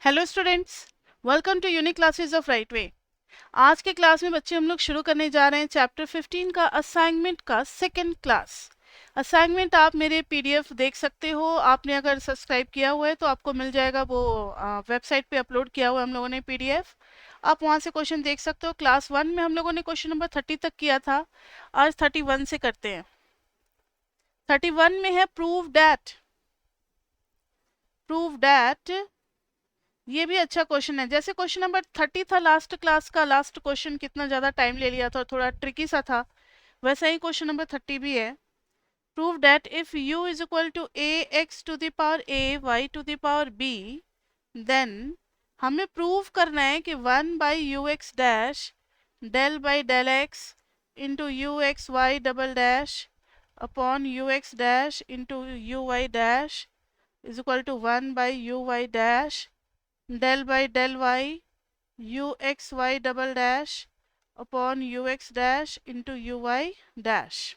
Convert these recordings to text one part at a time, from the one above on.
Hello students, welcome to unique classes of right way. आज के class में बच्चे हम लोग शुरू करने जा रहे हैं चैप्टर 15 का असाइनमेंट का सेकंड क्लास। असाइनमेंट आप मेरे पीडीएफ देख सकते हो। आपने अगर सब्सक्राइब किया हुआ है तो आपको मिल जाएगा, वो वेबसाइट पे अपलोड किया हुआ है हम लोगों ने पीडीएफ। आप वहाँ से क्वेश्चन देख सकते हो। क्लास 1 में हम लोगों ने क्वेश्चन नंबर 30 तक किया था, आज 31 से करते हैं। 31 में है प्रूव दैट। ये भी अच्छा क्वेश्चन है। जैसे क्वेश्चन नंबर 30 था लास्ट क्लास का, लास्ट क्वेश्चन कितना ज्यादा टाइम ले लिया था, थोड़ा ट्रिकी सा था, वैसा ही क्वेश्चन नंबर 30 भी है। Prove that if u is equal to a x to the power a y to the power b, then हमें प्रूव करना है कि 1 by u x dash del by del x into u x y double dash upon u x dash into u y dash is equal to 1 by u y dash del by del y u x y double dash upon u x dash into u y dash.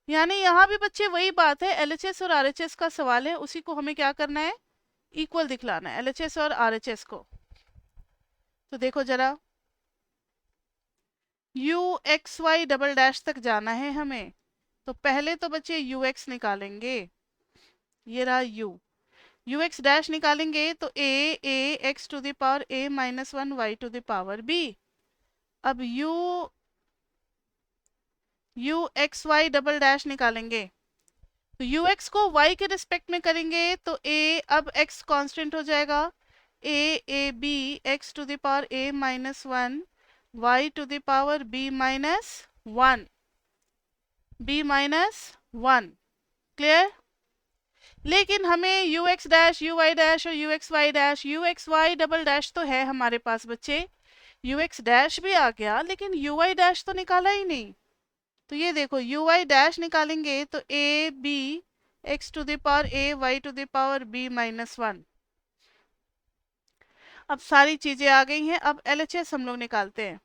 यानी यहाँ भी बच्चे वही बात है, LHS और RHS का सवाल है, उसी को हमें क्या करना है, इक्वल दिखलाना है एलएचएस और आरएचएस को। तो देखो जरा, u x y double dash तक जाना है हमें, तो पहले तो बच्चे यू एक्स निकालेंगे, ये रहा यू एक्स डैश निकालेंगे तो a x to the power a minus 1 y to the power b। अब u x y double dash निकालेंगे तो यू एक्स को y के रिस्पेक्ट में करेंगे तो a, अब x कांस्टेंट हो जाएगा, a b x to the power a minus 1 y to the power b minus 1, clear. लेकिन हमें u x dash u y dash और u x y dash, you x y double dash तो है हमारे पास बच्चे, you x dash भी आ गया, लेकिन यू वाई डैश तो निकाला ही नहीं। तो ये देखो, यू वाई डैश निकालेंगे तो a b x to the power a y to the power b minus 1। अब सारी चीजें आ गई हैं। अब एलएचएस हम लोग निकालते हैं।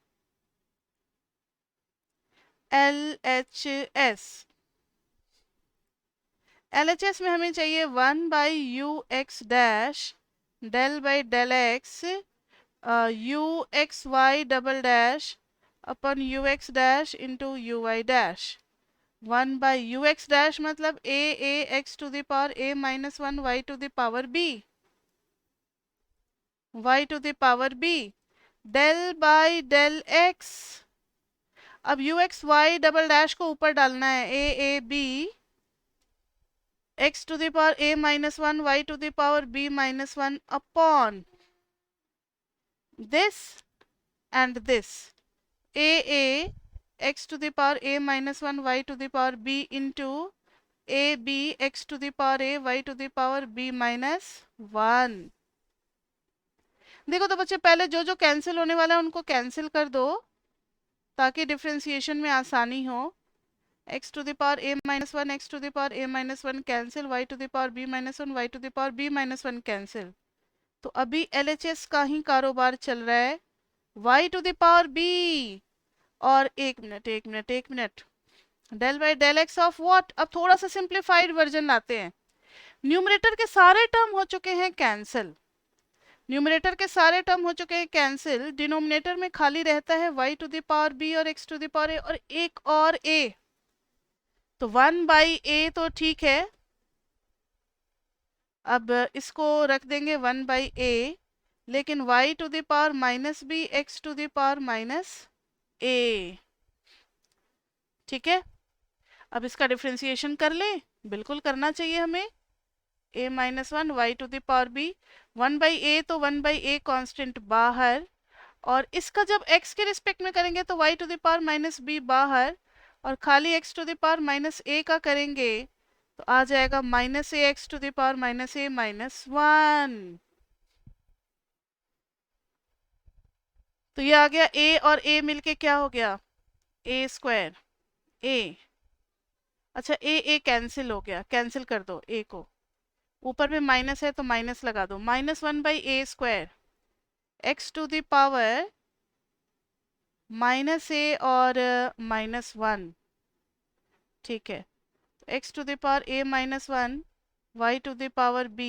एलएचएस में हमें चाहिए 1 by u x dash del by del x u x y double dash अपन u x dash into u y dash. 1 by u x dash मतलब a x to the power a minus 1 y to the power b, y to the power b del by del x. अब u x y double dash को ऊपर डालना है, a b x to the power a minus 1 y to the power b minus 1 upon this and this, a x to the power a minus 1 y to the power b into a b x to the power a y to the power b minus 1। देखो तो बच्चे, पहले जो जो cancel होने वाला है उनको कैंसिल कर दो ताकि डिफ्रेंसिएशन में आसानी हो। x to the power a minus 1 x to the power a minus 1 cancel, y to the power b minus 1 y to the power b minus 1 cancel. तो अभी एलएचएस का ही कारोबार चल रहा है, y to the power b और एक minute del by del x of what. अब थोड़ा सा सिंप्लीफाइड वर्जन लाते हैं। न्यूमरेटर के सारे टर्म हो चुके हैं कैंसिल, डिनोमिनेटर में खाली रहता है y to the power b और x to the power a और एक और a। तो 1 बाई a तो ठीक है, अब इसको रख देंगे 1 बाई a, लेकिन y to the power minus b x to the power minus a, ठीक है। अब इसका डिफ्रेंसिएशन कर ले, बिल्कुल करना चाहिए हमें, a minus 1 y to the power b, 1 by a तो 1 बाई a कांस्टेंट बाहर, और इसका जब x के रिस्पेक्ट में करेंगे तो y to the power minus b बाहर, और खाली x to the power minus a का करेंगे तो आ जाएगा minus a x to the power minus a minus 1। तो ये आ गया a और a मिलके क्या हो गया, a स्क्वायर a। अच्छा, a कैंसिल हो गया, कैंसिल कर दो a को, ऊपर में माइनस है तो माइनस लगा दो, minus 1 by a square x to the power minus a और माइनस 1, ठीक है। X to the power a minus 1 y to the power b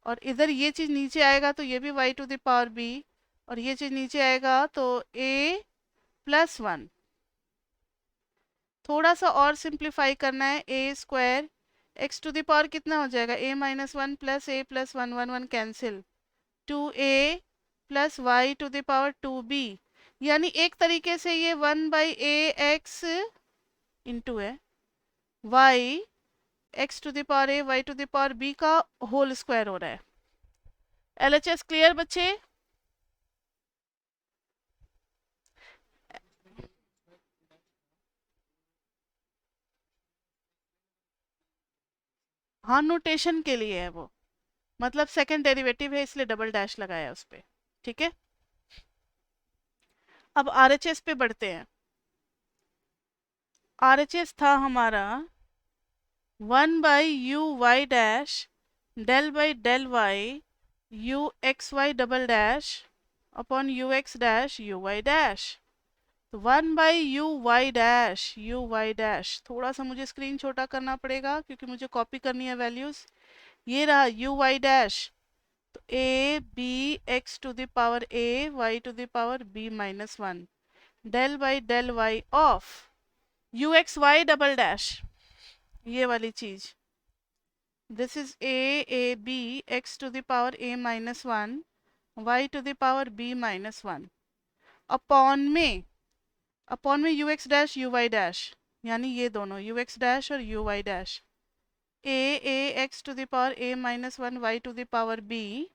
और इधर ये चीज़ नीचे आएगा तो ये भी y to the power b, और ये चीज़ नीचे आएगा तो a प्लस 1। थोड़ा सा और सिंप्लीफाई करना है, a square x to the power कितना हो जाएगा, a minus 1 plus a plus 1, 1 1 cancel, 2a plus y to the power 2b। यानी एक तरीके से ये 1/ax इंटू है y x to the power a y to the power b का होल स्क्वायर हो रहा है। LHS क्लियर बच्चे? हाँ, नोटेशन के लिए है वो, मतलब सेकंड डेरिवेटिव है इसलिए डबल डैश लगाया उस पे। ठीक है, अब RHS पे बढ़ते हैं। RHS था हमारा 1/u(y) del by del y u(xy) double dash upon ux dash uy dash. तो 1/u(y) थोड़ा सा मुझे स्क्रीन छोटा करना पड़ेगा क्योंकि मुझे कॉपी करनी है वैल्यूज। ये रहा uy डैश, तो a b x to the power a y to the power b minus 1 del by del y of uxy double dash, ये वाली चीज। This is a b x to the power a minus 1 y to the power b minus 1 upon में ux dash uy dash, यानी ये दोनों ux dash और uy dash, a x to the power a minus 1 y to the power b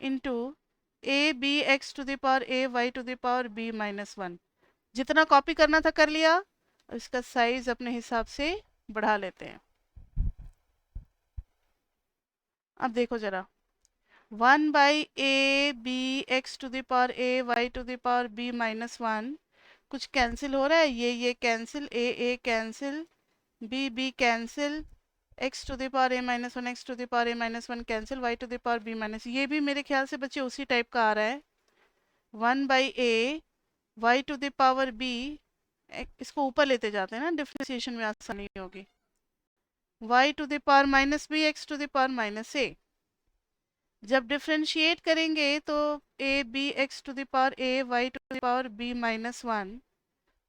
into a b x to the power a y to the power b minus 1। जितना copy करना था कर लिया, इसका size अपने हिसाब से बढ़ा लेते हैं। अब देखो जरा, 1/a(b)x to the power a y to the power b minus 1, कुछ कैंसिल हो रहा है, ये cancel, a cancel, b cancel, x to the power a minus 1 x to the power a minus 1 cancel, y to the power b minus, ये भी मेरे ख्याल से बच्चे उसी टाइप का आ रहा है। 1/a y to the power b, इसको ऊपर लेते जाते हैं ना, डिफरेंशिएशन में आसानी होगी, y to the power minus b x to the power minus a। जब डिफरेंशिएट करेंगे तो a b x to the power a y to the power b minus 1,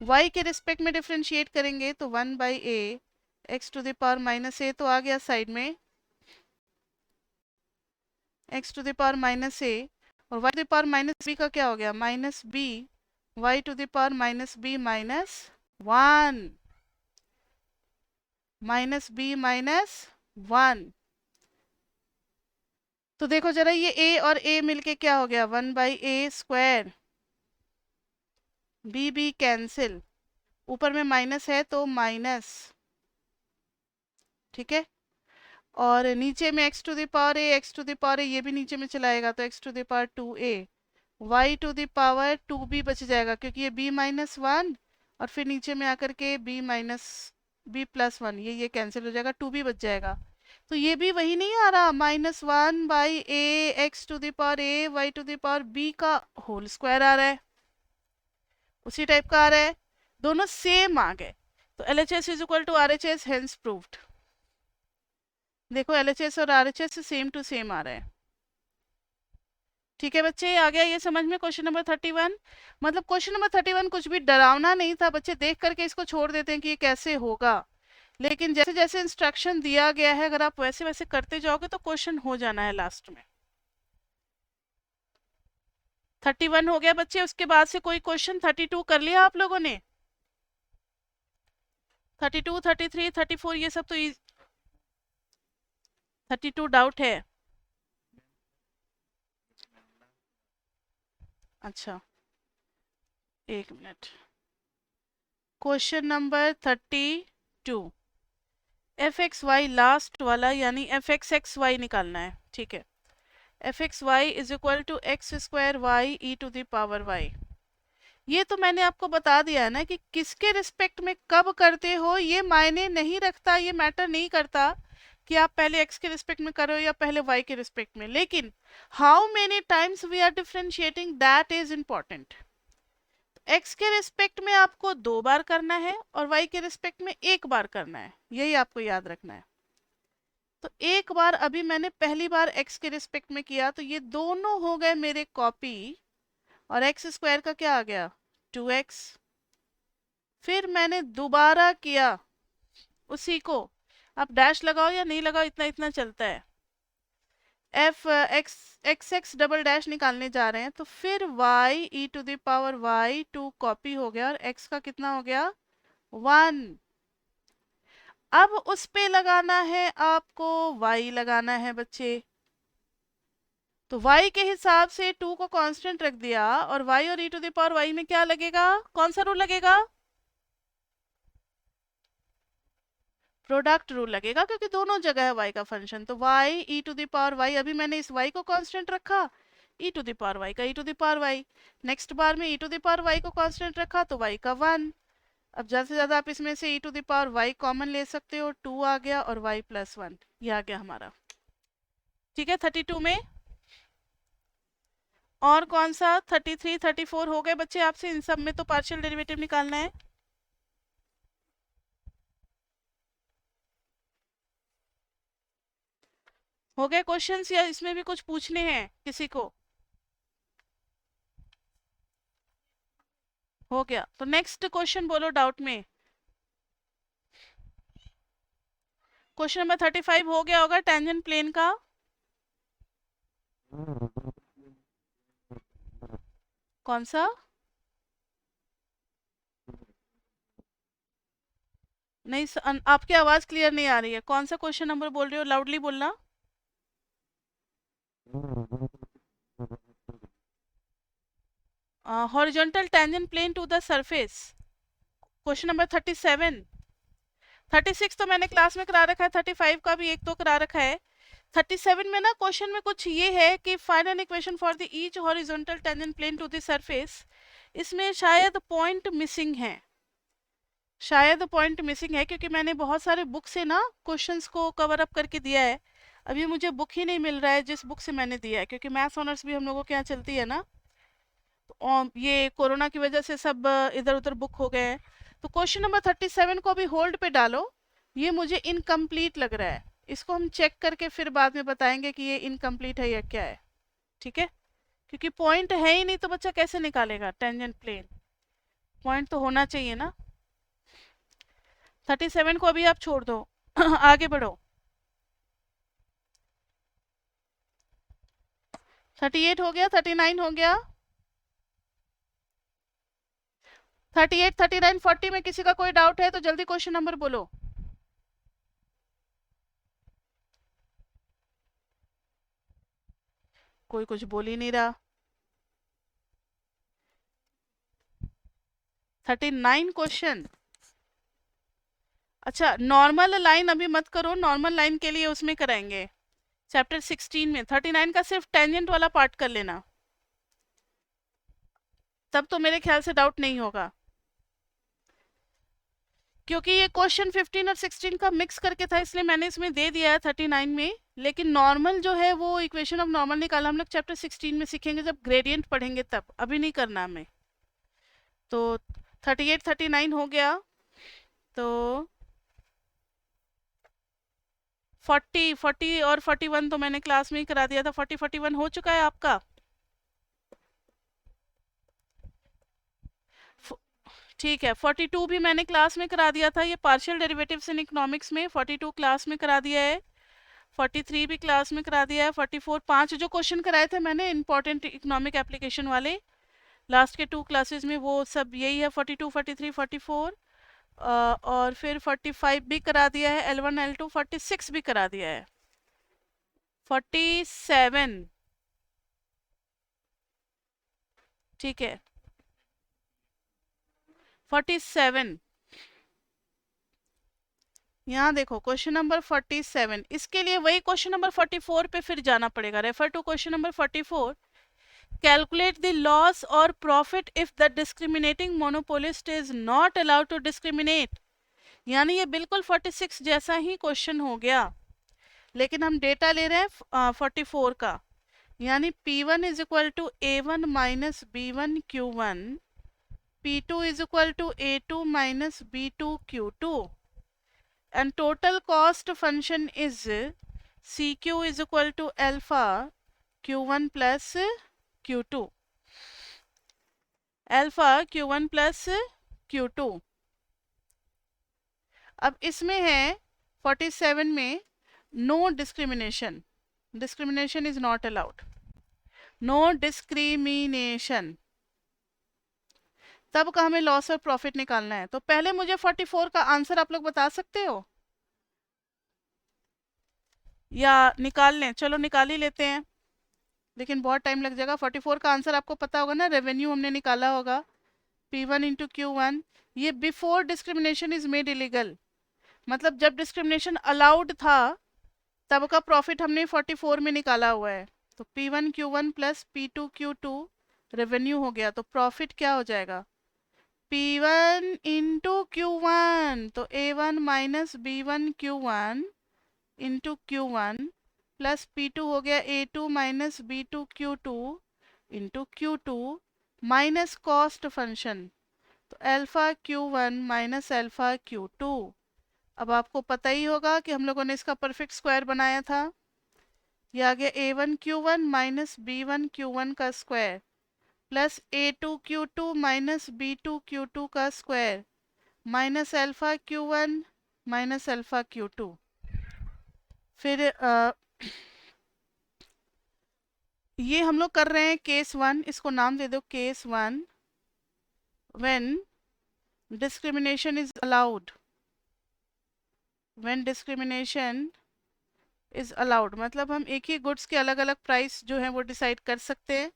y के रिस्पेक्ट में डिफरेंशिएट करेंगे तो 1/a x to the power minus a तो आ गया साइड में x to the power minus a, और y to the power minus b का क्या हो गया, minus b y to the power minus b minus 1, minus b minus 1। तो देखो जरा, ये a और a मिलके क्या हो गया, 1/a स्क्वायर, b कैंसिल, ऊपर में माइनस है तो माइनस, ठीक है, और नीचे में x to the power a x to the power a, ये भी नीचे में चलाएगा तो x to the power 2a y to the power 2b बच जाएगा क्योंकि ये b माइनस 1 और फिर नीचे में आकर के b माइनस b प्लस 1, ये कैंसिल हो जाएगा, 2b बच जाएगा। तो ये भी वही नहीं आ रहा, -1/a x to the power a y to the power b का होल स्क्वायर आ रहा है, उसी टाइप का आ रहा है, दोनों सेम आ गए। तो LHS is equal to RHS, hence proved. देखो LHS और RHS सेम टू सेम आ रहा है। ठीक है बच्चे, आ गया ये समझ में क्वेश्चन नंबर 31। मतलब क्वेश्चन नंबर 31 कुछ भी डरावना नहीं था बच्चे, देख करके इसको छोड़ देते हैं कि ये कैसे होगा, लेकिन जैसे जैसे इंस्ट्रक्शन दिया गया है अगर आप वैसे वैसे करते जाओगे तो क्वेश्चन हो जाना है लास्ट में। 31 हो गया बच्चे, उसके बाद से कोई क्वेश्चन 32 कर लिया आप लोगों ने? 32, 33, 34 ये सब तो 32 डाउट है? अच्छा, एक minute. Question number 32, fxy last वाला, यानी fxxy निकालना है। ठीक है, fxy is equal to x square y e to the power y। ये तो मैंने आपको बता दिया है ना कि किसके रिस्पेक्ट में कब करते हो ये मायने नहीं रखता, ये मैटर नहीं करता कि आप पहले x के रिस्पेक्ट में करो या पहले y के रिस्पेक्ट में, लेकिन how many times we are differentiating that is important. x के रिस्पेक्ट में आपको 2 बार करना है और y के रिस्पेक्ट में 1 बार करना है, यही आपको याद रखना है। तो एक बार अभी मैंने पहली बार x के रिस्पेक्ट में किया तो ये दोनों हो गए मेरे कॉपी, और एक्स स्क्वायर का क्या आ गया 2x। फिर मैंने दोबारा किया उसी को, आप डैश लगाओ या नहीं लगाओ इतना इतना चलता है, एफ एक्स डबल डैश निकालने जा रहे हैं तो फिर y e to the power y 2 copy हो गया और x का कितना हो गया 1। अब उस पे लगाना है आपको, y लगाना है बच्चे, तो y के हिसाब से 2 को कांस्टेंट रख दिया और y और e to the power y में क्या लगेगा, कौन सा रूल लगेगा, प्रोडक्ट रूल लगेगा, क्योंकि दोनों जगह है y का फंक्शन। तो y e to the power y, अभी मैंने इस y को कांस्टेंट रखा, e to the power y का e to the power y, next बार में e to the power y को कांस्टेंट रखा तो y का 1। अब ज़्यादा से ज़्यादा आप इसमें से e to the power y common ले सकते हो, 2 आ गया और y प्लस 1 ये आ गया हमारा। ठीक है 32 में और कौन सा 33 34 हो गए बच्चे आपसे, इन सब में तो पार्शियल डेरिवेटिव निकालना है। हो गए क्वेश्चंस या इसमें भी कुछ पूछने हैं किसी को, हो गया तो नेक्स्ट क्वेश्चन बोलो डाउट में। क्वेश्चन नंबर 35 हो गया होगा, टेंजेंट प्लेन का। कौन सा, नहीं आपकी आवाज क्लियर नहीं आ रही है, कौन सा क्वेश्चन नंबर बोल रहे हो, लाउडली बोलना। Horizontal tangent plane to the surface, question number 37। 36 तो मैंने क्लास में करा रखा है, 35 का भी एक तो करा रखा है। 37 में ना क्वेश्चन में कुछ ये है कि find an equation for the each horizontal tangent plane to the surface, इसमें शायद पॉइंट मिसिंग है, शायद पॉइंट मिसिंग है, क्योंकि मैंने बहुत सारे बुक से ना क्वेश्चंस को कवर अप करके दिया है। अभी मुझे बुक ही नहीं मिल रहा है जिस बुक से मैंने दिया है, क्योंकि मैथ्स ऑनर्स भी हम लोगों के यहाँ चलती है ना, तो ये कोरोना की वजह से सब इधर उधर बुक हो गए हैं। तो क्वेश्चन नंबर 37 को अभी होल्ड पे डालो, ये मुझे इनकम्प्लीट लग रहा है, इसको हम चेक करके फिर बाद में बताएंगे कि ये इनकम्प्लीट है या क्या है। ठीक है, क्योंकि पॉइंट है ही नहीं तो बच्चा कैसे निकालेगा टेंजेंट प्लेन, पॉइंट तो होना चाहिए ना। 37 को अभी आप छोड़ दो आगे बढ़ो। 38 हो गया, 39 हो गया, 38 39 40 में किसी का कोई डाउट है तो जल्दी क्वेश्चन नंबर बोलो। कोई कुछ बोल ही नहीं रहा। 39 क्वेश्चन, अच्छा नॉर्मल लाइन अभी मत करो, नॉर्मल लाइन के लिए उसमें कराएंगे चैप्टर 16 में। 39 का सिर्फ टेंजेंट वाला पार्ट कर लेना, तब तो मेरे ख्याल से डाउट नहीं होगा, क्योंकि ये क्वेश्चन 15 और 16 का मिक्स करके था, इसलिए मैंने इसमें दे दिया है 39 में। लेकिन नॉर्मल जो है वो इक्वेशन ऑफ नॉर्मल निकालना हम लोग चैप्टर 16 में सीखेंगे, जब ग्रेडियंट पढ़ेंगे तब, अभी नहीं करना हमें। तो 38 39 हो गया, तो 40 और 41 तो मैंने क्लास में ही करा दिया था। 41 हो चुका है आपका। ठीक है, 42 भी मैंने क्लास में करा दिया था, ये पार्शियल डेरिवेटिव्स इन इकोनॉमिक्स में 42 क्लास में करा दिया है। 43 भी क्लास में करा दिया है। 44 5 जो क्वेश्चन कराए थे मैंने इंपॉर्टेंट इकोनॉमिक एप्लीकेशन वाले लास्ट के 2 क्लासेस में, वो सब यही है 42 43 44। और फिर 45 भी करा दिया है, L1 L2। 46 भी करा दिया है। 47 ठीक है, 47 यहाँ देखो क्वेश्चन नंबर 47, इसके लिए वही क्वेश्चन नंबर 44 पे फिर जाना पड़ेगा। Refer to question number 44। Calculate the loss और profit if the discriminating monopolist is not allowed to discriminate. यानी ये बिल्कुल 46 जैसा ही क्वेश्चन हो गया, लेकिन हम डेटा ले रहे हैं 44 का। यानी P1 is equal to A1 minus B1 Q1, P2 is equal to A2 minus B2 Q2, and total cost function is c q is equal to alpha Q1 plus Q2, alpha Q1 plus Q2। अब इसमें है 47 में no discrimination, discrimination is not allowed, no discrimination. तब का हमें loss और profit निकालना है। तो पहले मुझे 44 का आंसर आप लोग बता सकते हो या निकाल लें? चलो निकाल ही लेते हैं, लेकिन बहुत टाइम लग जाएगा। 44 का आंसर आपको पता होगा ना, रेवेन्यू हमने निकाला होगा P1 इंटू Q1। ये before discrimination is made illegal, मतलब जब डिस्क्रिमिनेशन अलाउड था तब का प्रॉफिट हमने 44 में निकाला हुआ है। तो P1 Q1 plus P2 Q2 revenue हो गया। तो प्रॉफिट क्या हो जाएगा? P1 इंटू Q1, तो A1 minus B1 Q1 into Q1 plus P2 हो गया A2 minus B2 Q2 into Q2 minus cost function, तो alpha Q1 minus alpha Q2। अब आपको पता ही होगा कि हम लोगों ने इसका परफेक्ट स्क्वायर बनाया था। ये आ गया A1 Q1 minus B1 Q1 का square plus A2 Q2 minus B2 Q2 का square minus alpha Q1 minus alpha Q2। फिर ये हम लोग कर रहे हैं केस 1, इसको नाम दे दो case 1। When discrimination is allowed, when discrimination is allowed मतलब हम एक ही गुड्स के अलग अलग प्राइस जो है वो डिसाइड कर सकते हैं,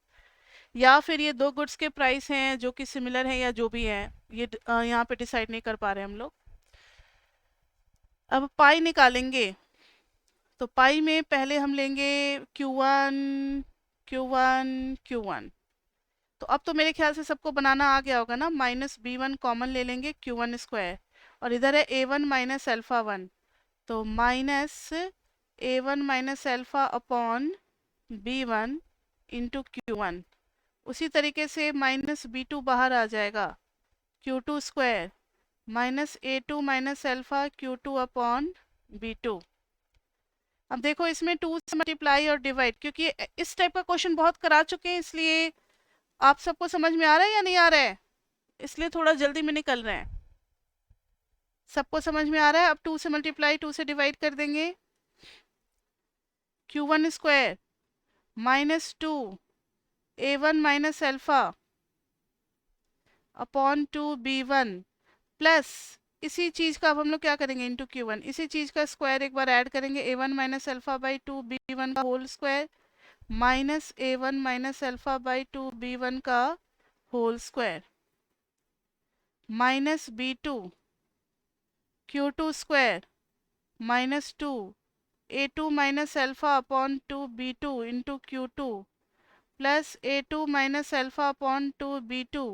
या फिर ये दो गुड्स के प्राइस हैं जो कि सिमिलर है या जो भी है, ये यहाँ पे डिसाइड नहीं कर पा रहे हम लोग। अब पाई निकालेंगे, तो पाई में पहले हम लेंगे Q1 Q1 Q1। तो अब तो मेरे ख्याल से सबको बनाना आ गया होगा ना, माइनस B1 कॉमन ले लेंगे Q1 स्क्वायर, और इधर है A1 माइनस अल्फा 1, तो minus A1 minus alpha upon B1 into Q1। उसी तरीके से माइनस B2 बाहर आ जाएगा, Q2 square minus A2 minus alpha Q2 upon B2। अब देखो इसमें 2 से मल्टीप्लाई और डिवाइड, क्योंकि इस टाइप का क्वेश्चन बहुत करा चुके हैं, इसलिए आप सबको समझ में आ रहा है या नहीं आ रहा है, इसलिए थोड़ा जल्दी में निकल रहे हैं। सबको समझ में आ रहा है? अब 2 से मल्टीप्लाई 2 से डिवाइड कर देंगे, Q1 square minus 2 A1 minus alpha upon 2 B1 plus इसी चीज का अब हम लोग क्या करेंगे इंटू Q1, इसी चीज का स्क्वायर एक बार ऐड करेंगे, A1 minus alpha by 2 B1 का whole square minus A1 minus alpha by 2 B1 का whole square minus B2 Q2 square minus 2 A2 minus alpha upon 2 B2 into Q2 plus A2 minus alpha upon 2 B2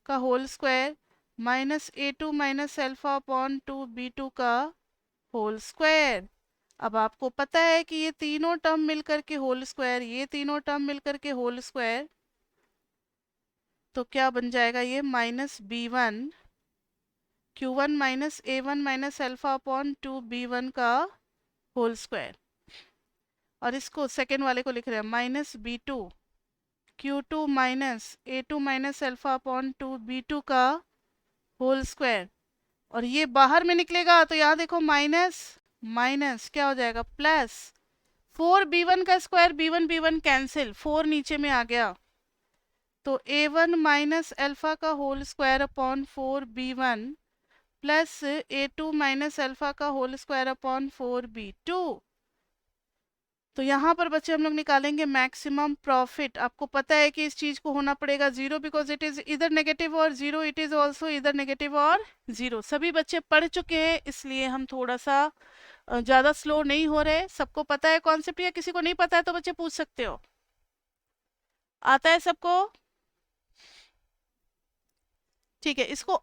का whole square minus A2 minus alpha upon 2 B2 का whole square. अब आपको पता है कि ये तीनों टर्म मिलकर के होल स्क्वायर, ये तीनों टर्म मिलकर के होल स्क्वायर, तो क्या बन जाएगा ये minus B1 Q1 minus A1 minus alpha upon 2 B1 का होल स्क्वायर। और इसको सेकेंड वाले को लिख रहे हैं minus B2 Q2 minus A2 minus alpha upon 2 B2 का होल स्क्वायर। और ये बाहर में निकलेगा तो यहाँ देखो माइनस माइनस क्या हो जाएगा प्लस 4B1 का स्क्वायर, B1 कैंसिल, 4 नीचे में आ गया, तो A1 माइनस अल्फा का whole square upon 4B1 plus A2 minus alpha का होल स्क्वायर अपॉन 4B2। तो यहाँ पर बच्चे हम लोग निकालेंगे मैक्सिमम प्रॉफिट। आपको पता है कि इस चीज को होना पड़ेगा जीरो, बिकॉज इट इज इधर नेगेटिव और जीरो, इट इज ऑल्सो इधर नेगेटिव और जीरो। सभी बच्चे पढ़ चुके हैं, इसलिए हम थोड़ा सा ज्यादा स्लो नहीं हो रहे। सबको पता है कॉन्सेप्ट, या किसी को नहीं पता है तो बच्चे पूछ सकते हो। आता है सबको? ठीक है, इसको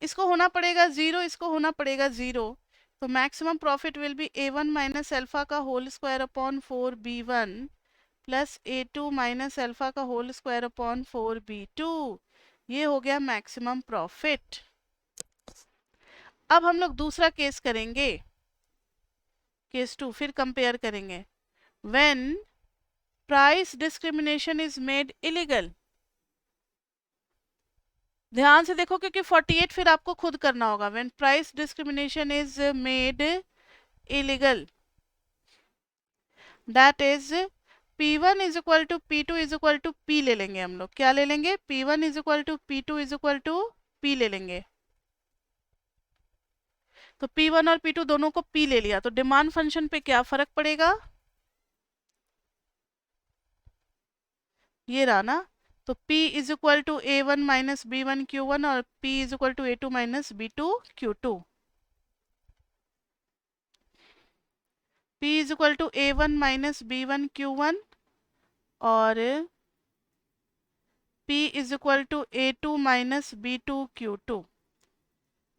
इसको होना पड़ेगा जीरो, इसको होना पड़ेगा जीरो। तो maximum profit will be A1 minus alpha का whole square upon 4B1 plus A2 minus alpha का होल स्क्वायर अपॉन 4B2। ये हो गया मैक्सिमम प्रॉफिट। अब हम लोग दूसरा केस करेंगे। केस 2 फिर कंपेयर करेंगे। When price discrimination is made illegal, ध्यान से देखो क्योंकि 48 फिर आपको खुद करना होगा। When price discrimination is made illegal, that is P1 is equal to P2 is equal to P ले लेंगे हम लोग। क्या ले लेंगे? P1 is equal to P2 is equal to P ले लेंगे। तो P1 और P2 दोनों को P ले लिया, तो डिमांड फंक्शन पे क्या फर्क पड़ेगा? ये रहा ना। तो P is equal to A1 minus B1 Q1 और P is equal to A2 minus B2 Q2। P is equal to A1 minus B1 Q1 और P is equal to A2 minus B2 Q2।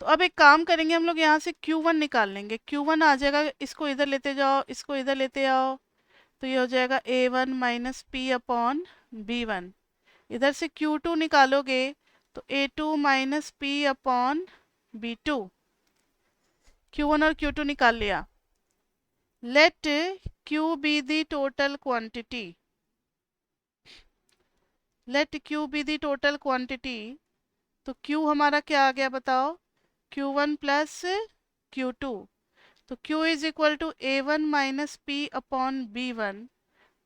तो अब एक काम करेंगे हम लोग, यहाँ से Q1 निकाल लेंगे। Q1 आ जाएगा, इसको इधर लेते जाओ, इसको इधर लेते आओ, तो ये हो जाएगा A1 minus P upon B1। इधर से Q2 निकालोगे तो A2 minus P upon B2। Q1 और Q2 निकाल लिया। Let Q be the total quantity, let Q be the total quantity. तो Q हमारा क्या आ गया बताओ? Q1 plus Q2। तो Q is equal to A1 minus P upon B1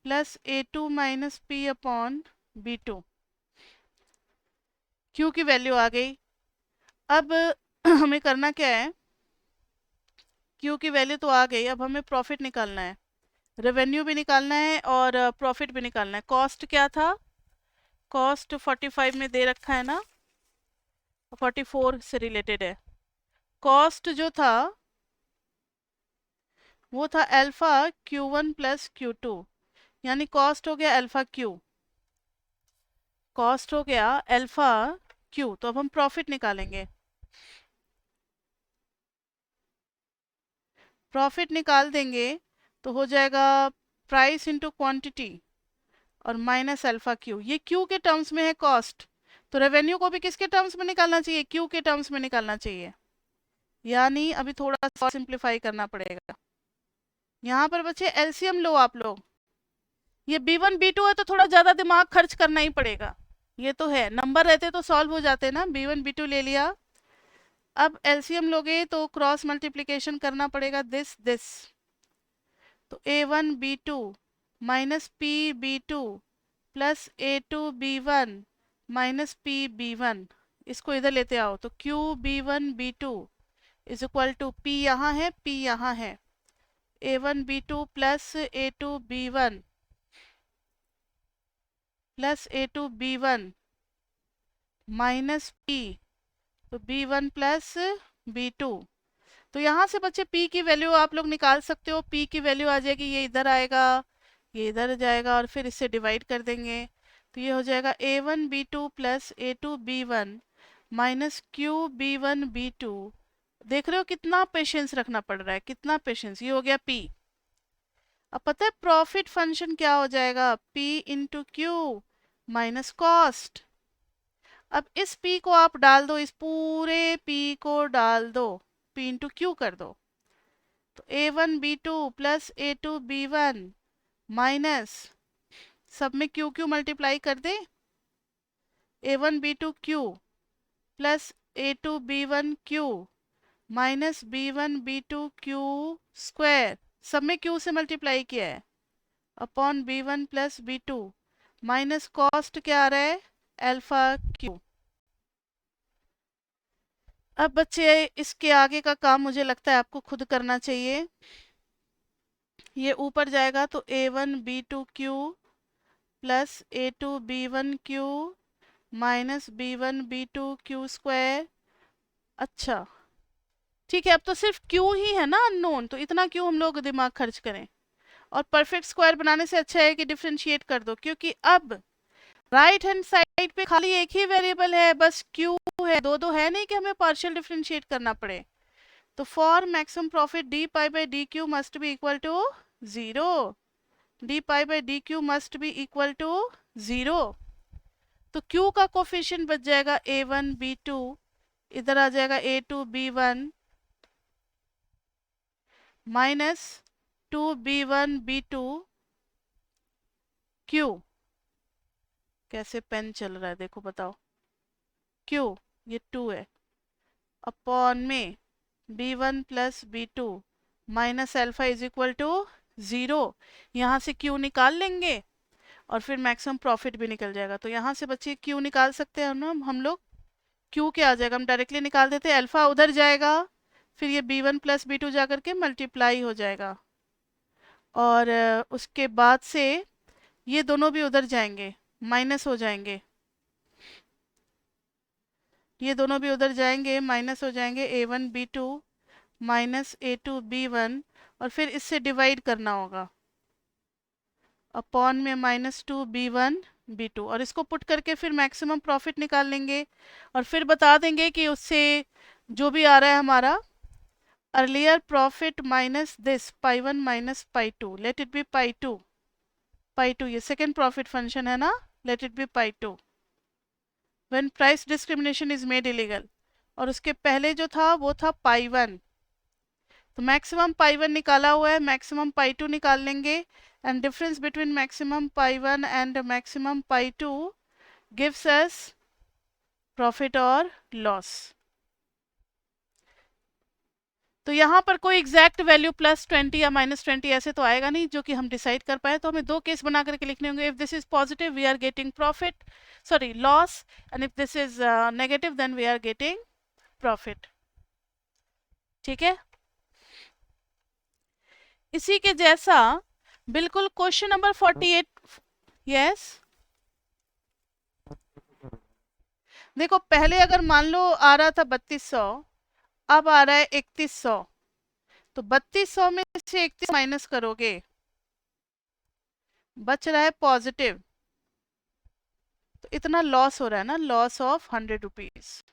plus A2 minus P upon B2। Q की value आ गई। अब हमें करना क्या है? Q की वैल्यू तो आ गई, अब हमें प्रॉफिट निकालना है, रेवेन्यू भी निकालना है और प्रॉफिट भी निकालना है। कॉस्ट क्या था? कॉस्ट 45 में दे रखा है ना, 44 से रिलेटेड है। कॉस्ट जो था वो था अल्फा Q1 प्लस Q2, यानी कॉस्ट हो गया अल्फा Q, कॉस्ट हो गया अल्फा Q। तो अब हम प्रॉफिट निकालेंगे। प्रॉफिट निकाल देंगे तो हो जाएगा प्राइस इंटू क्वांटिटी और माइनस अल्फा Q। ये Q के टर्म्स में है कॉस्ट, तो रेवेन्यू को भी किसके टर्म्स में निकालना चाहिए? Q के टर्म्स में निकालना चाहिए। यानी अभी थोड़ा सा सिंप्लीफाई करना पड़ेगा। यहाँ पर बच्चे एलसीएम लो आप लोग। ये B1 B2 है तो थोड़ा ज़्यादा दिमाग खर्च करना ही पड़ेगा। ये तो है, नंबर रहते तो सॉल्व हो जाते ना। B1 B2 ले लिया। अब एलसीएम लोगे तो क्रॉस मल्टीप्लिकेशन करना पड़ेगा, दिस। तो A1 B2 minus P B2 plus A2 B1 minus P B1, इसको इधर लेते आओ तो Q B1 B2 is equal to P यहाँ है, P यहाँ है, A1 B2 plus A2 B1 plus A2 B1 minus P, तो B1 प्लस B2। तो यहाँ से बच्चे P की वैल्यू आप लोग निकाल सकते हो। P की वैल्यू आ जाएगी, ये इधर आएगा, ये इधर जाएगा और फिर इससे डिवाइड कर देंगे। तो ये हो जाएगा A1 B2 plus A2 B1 minus Q B1 B2। देख रहे हो कितना पेशेंस रखना पड़ रहा है, कितना पेशेंस। ये हो गया P। अब पता है प्रॉफिट फंक्शन क्या हो जाएगा? P into Q minus cost. अब इस P को आप डाल दो, इस पूरे P को डाल दो, P इंटू क्यू कर दो। तो A1 B2 plus A2 B1 minus, सब में क्यू क्यू मल्टीप्लाई कर दे, A1 B2 Q plus A2 B1 Q minus B1 B2 Q square, सब में क्यू से मल्टीप्लाई किया है, upon B1 plus B2 minus cost क्या आ रहा है? Alpha Q. अब बच्चे इसके आगे का काम मुझे लगता है आपको खुद करना चाहिए। ये ऊपर जाएगा तो A1 B2 Q plus A2 B1 Q minus B1 B2 Q square. अच्छा ठीक है, अब तो सिर्फ क्यू ही है ना अननोन, तो इतना क्यों हम लोग दिमाग खर्च करें। और परफेक्ट स्क्वायर बनाने से अच्छा है कि डिफरेंशिएट कर दो, क्योंकि अब राइट हैंड साइड पे खाली एक ही वेरिएबल है, बस क्यू है, दो है नहीं कि हमें पार्शियल डिफरेंशिएट करना पड़े। तो for maximum profit d pi by d q must be equal to 0, d pi by d q must be equal to 0। तो क्यू का कोफिशिएंट बच जाएगा A1 B2, इधर आ जाएगा A2 B1 minus 2b1 b2 q, कैसे pen चल रहा है देखो बताओ, q ये 2 है, अपॉन में b1 plus b2 minus alpha is equal to 0। यहाँ से q निकाल लेंगे और फिर मैक्सिमम प्रॉफिट भी निकल जाएगा। तो यहाँ से बच्चे q निकाल सकते हैं ना हम लोग, q क्या आ जाएगा, हम डायरेक्टली निकाल देते हैं, अल्फा उधर जाएगा, फिर ये b1 प्लस b2 जा करके मल्टीप्लाई हो जाएगा, और उसके बाद से ये दोनों भी उधर जाएंगे, माइनस हो जाएंगे, ये दोनों भी उधर जाएंगे, माइनस हो जाएंगे, a1 b2 minus a2 b1, और फिर इससे डिवाइड करना होगा, अपॉन में -2b1 b2, और इसको पुट करके फिर मैक्सिमम प्रॉफिट निकाल लेंगे, और फिर बता देंगे कि उससे जो भी आ रहा है हमारा earlier profit minus this pi one minus pi two, let it be pi two, pi two ये सेकेंड प्रॉफिट फंक्शन है ना, let it be pi two when price discrimination is made illegal, और उसके पहले जो था वो था पाई1, तो मैक्सिमम पाई1 निकाला हुआ है, मैक्सिमम पाई2 निकाल लेंगे, and difference between maximum pi one and maximum pi two gives us profit और लॉस। तो यहाँ पर कोई एग्जैक्ट वैल्यू +20 या -20 ऐसे तो आएगा नहीं जो कि हम डिसाइड कर पाए, तो हमें दो केस बना करके लिखने होंगे। If this is positive we are getting profit, sorry loss, and if this is negative then we are getting profit. ठीक है, इसी के जैसा बिल्कुल क्वेश्चन नंबर 48, यस देखो पहले अगर मान लो आ रहा था 3200, अब आ रहा है 3100, तो 3200 में से 31 माइनस करोगे, बच रहा है पॉजिटिव, तो इतना लॉस हो रहा है ना, लॉस ऑफ 100 रुपीज।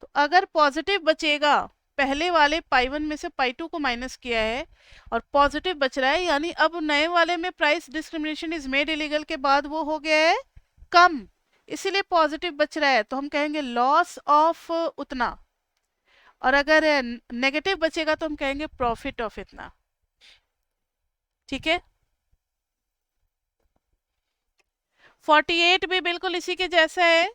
तो अगर पॉजिटिव बचेगा, पहले वाले पाई1 में से पाई2 को माइनस किया है और पॉजिटिव बच रहा है, यानी अब नए वाले में price discrimination is made illegal के बाद वो हो गया है कम, इसीलिए पॉजिटिव बच रहा है, तो हम कहेंगे लॉस ऑफ उतना, और अगर नेगेटिव बचेगा तो हम कहेंगे प्रॉफिट ऑफ इतना। ठीक है, 48 भी बिल्कुल इसी के जैसा है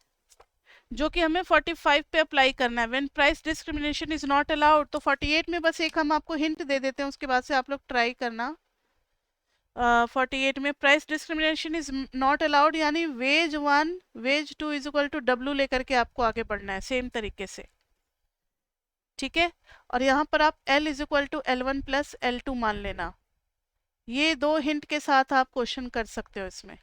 जो कि हमें 45 पे अप्लाई करना है, when price discrimination is not allowed. तो 48 में बस एक हम आपको हिंट दे देते हैं, उसके बाद से आप लोग ट्राई करना। 48 में price discrimination is not allowed, यानी wage 1 wage 2 is equal to W लेकर के आपको आगे बढ़ना है सेम तरीके से। ठीक है, और यहाँ पर आप L is equal to L1 plus L2 मान लेना। ये दो हिंट के साथ आप क्वेश्चन कर सकते हो इसमें।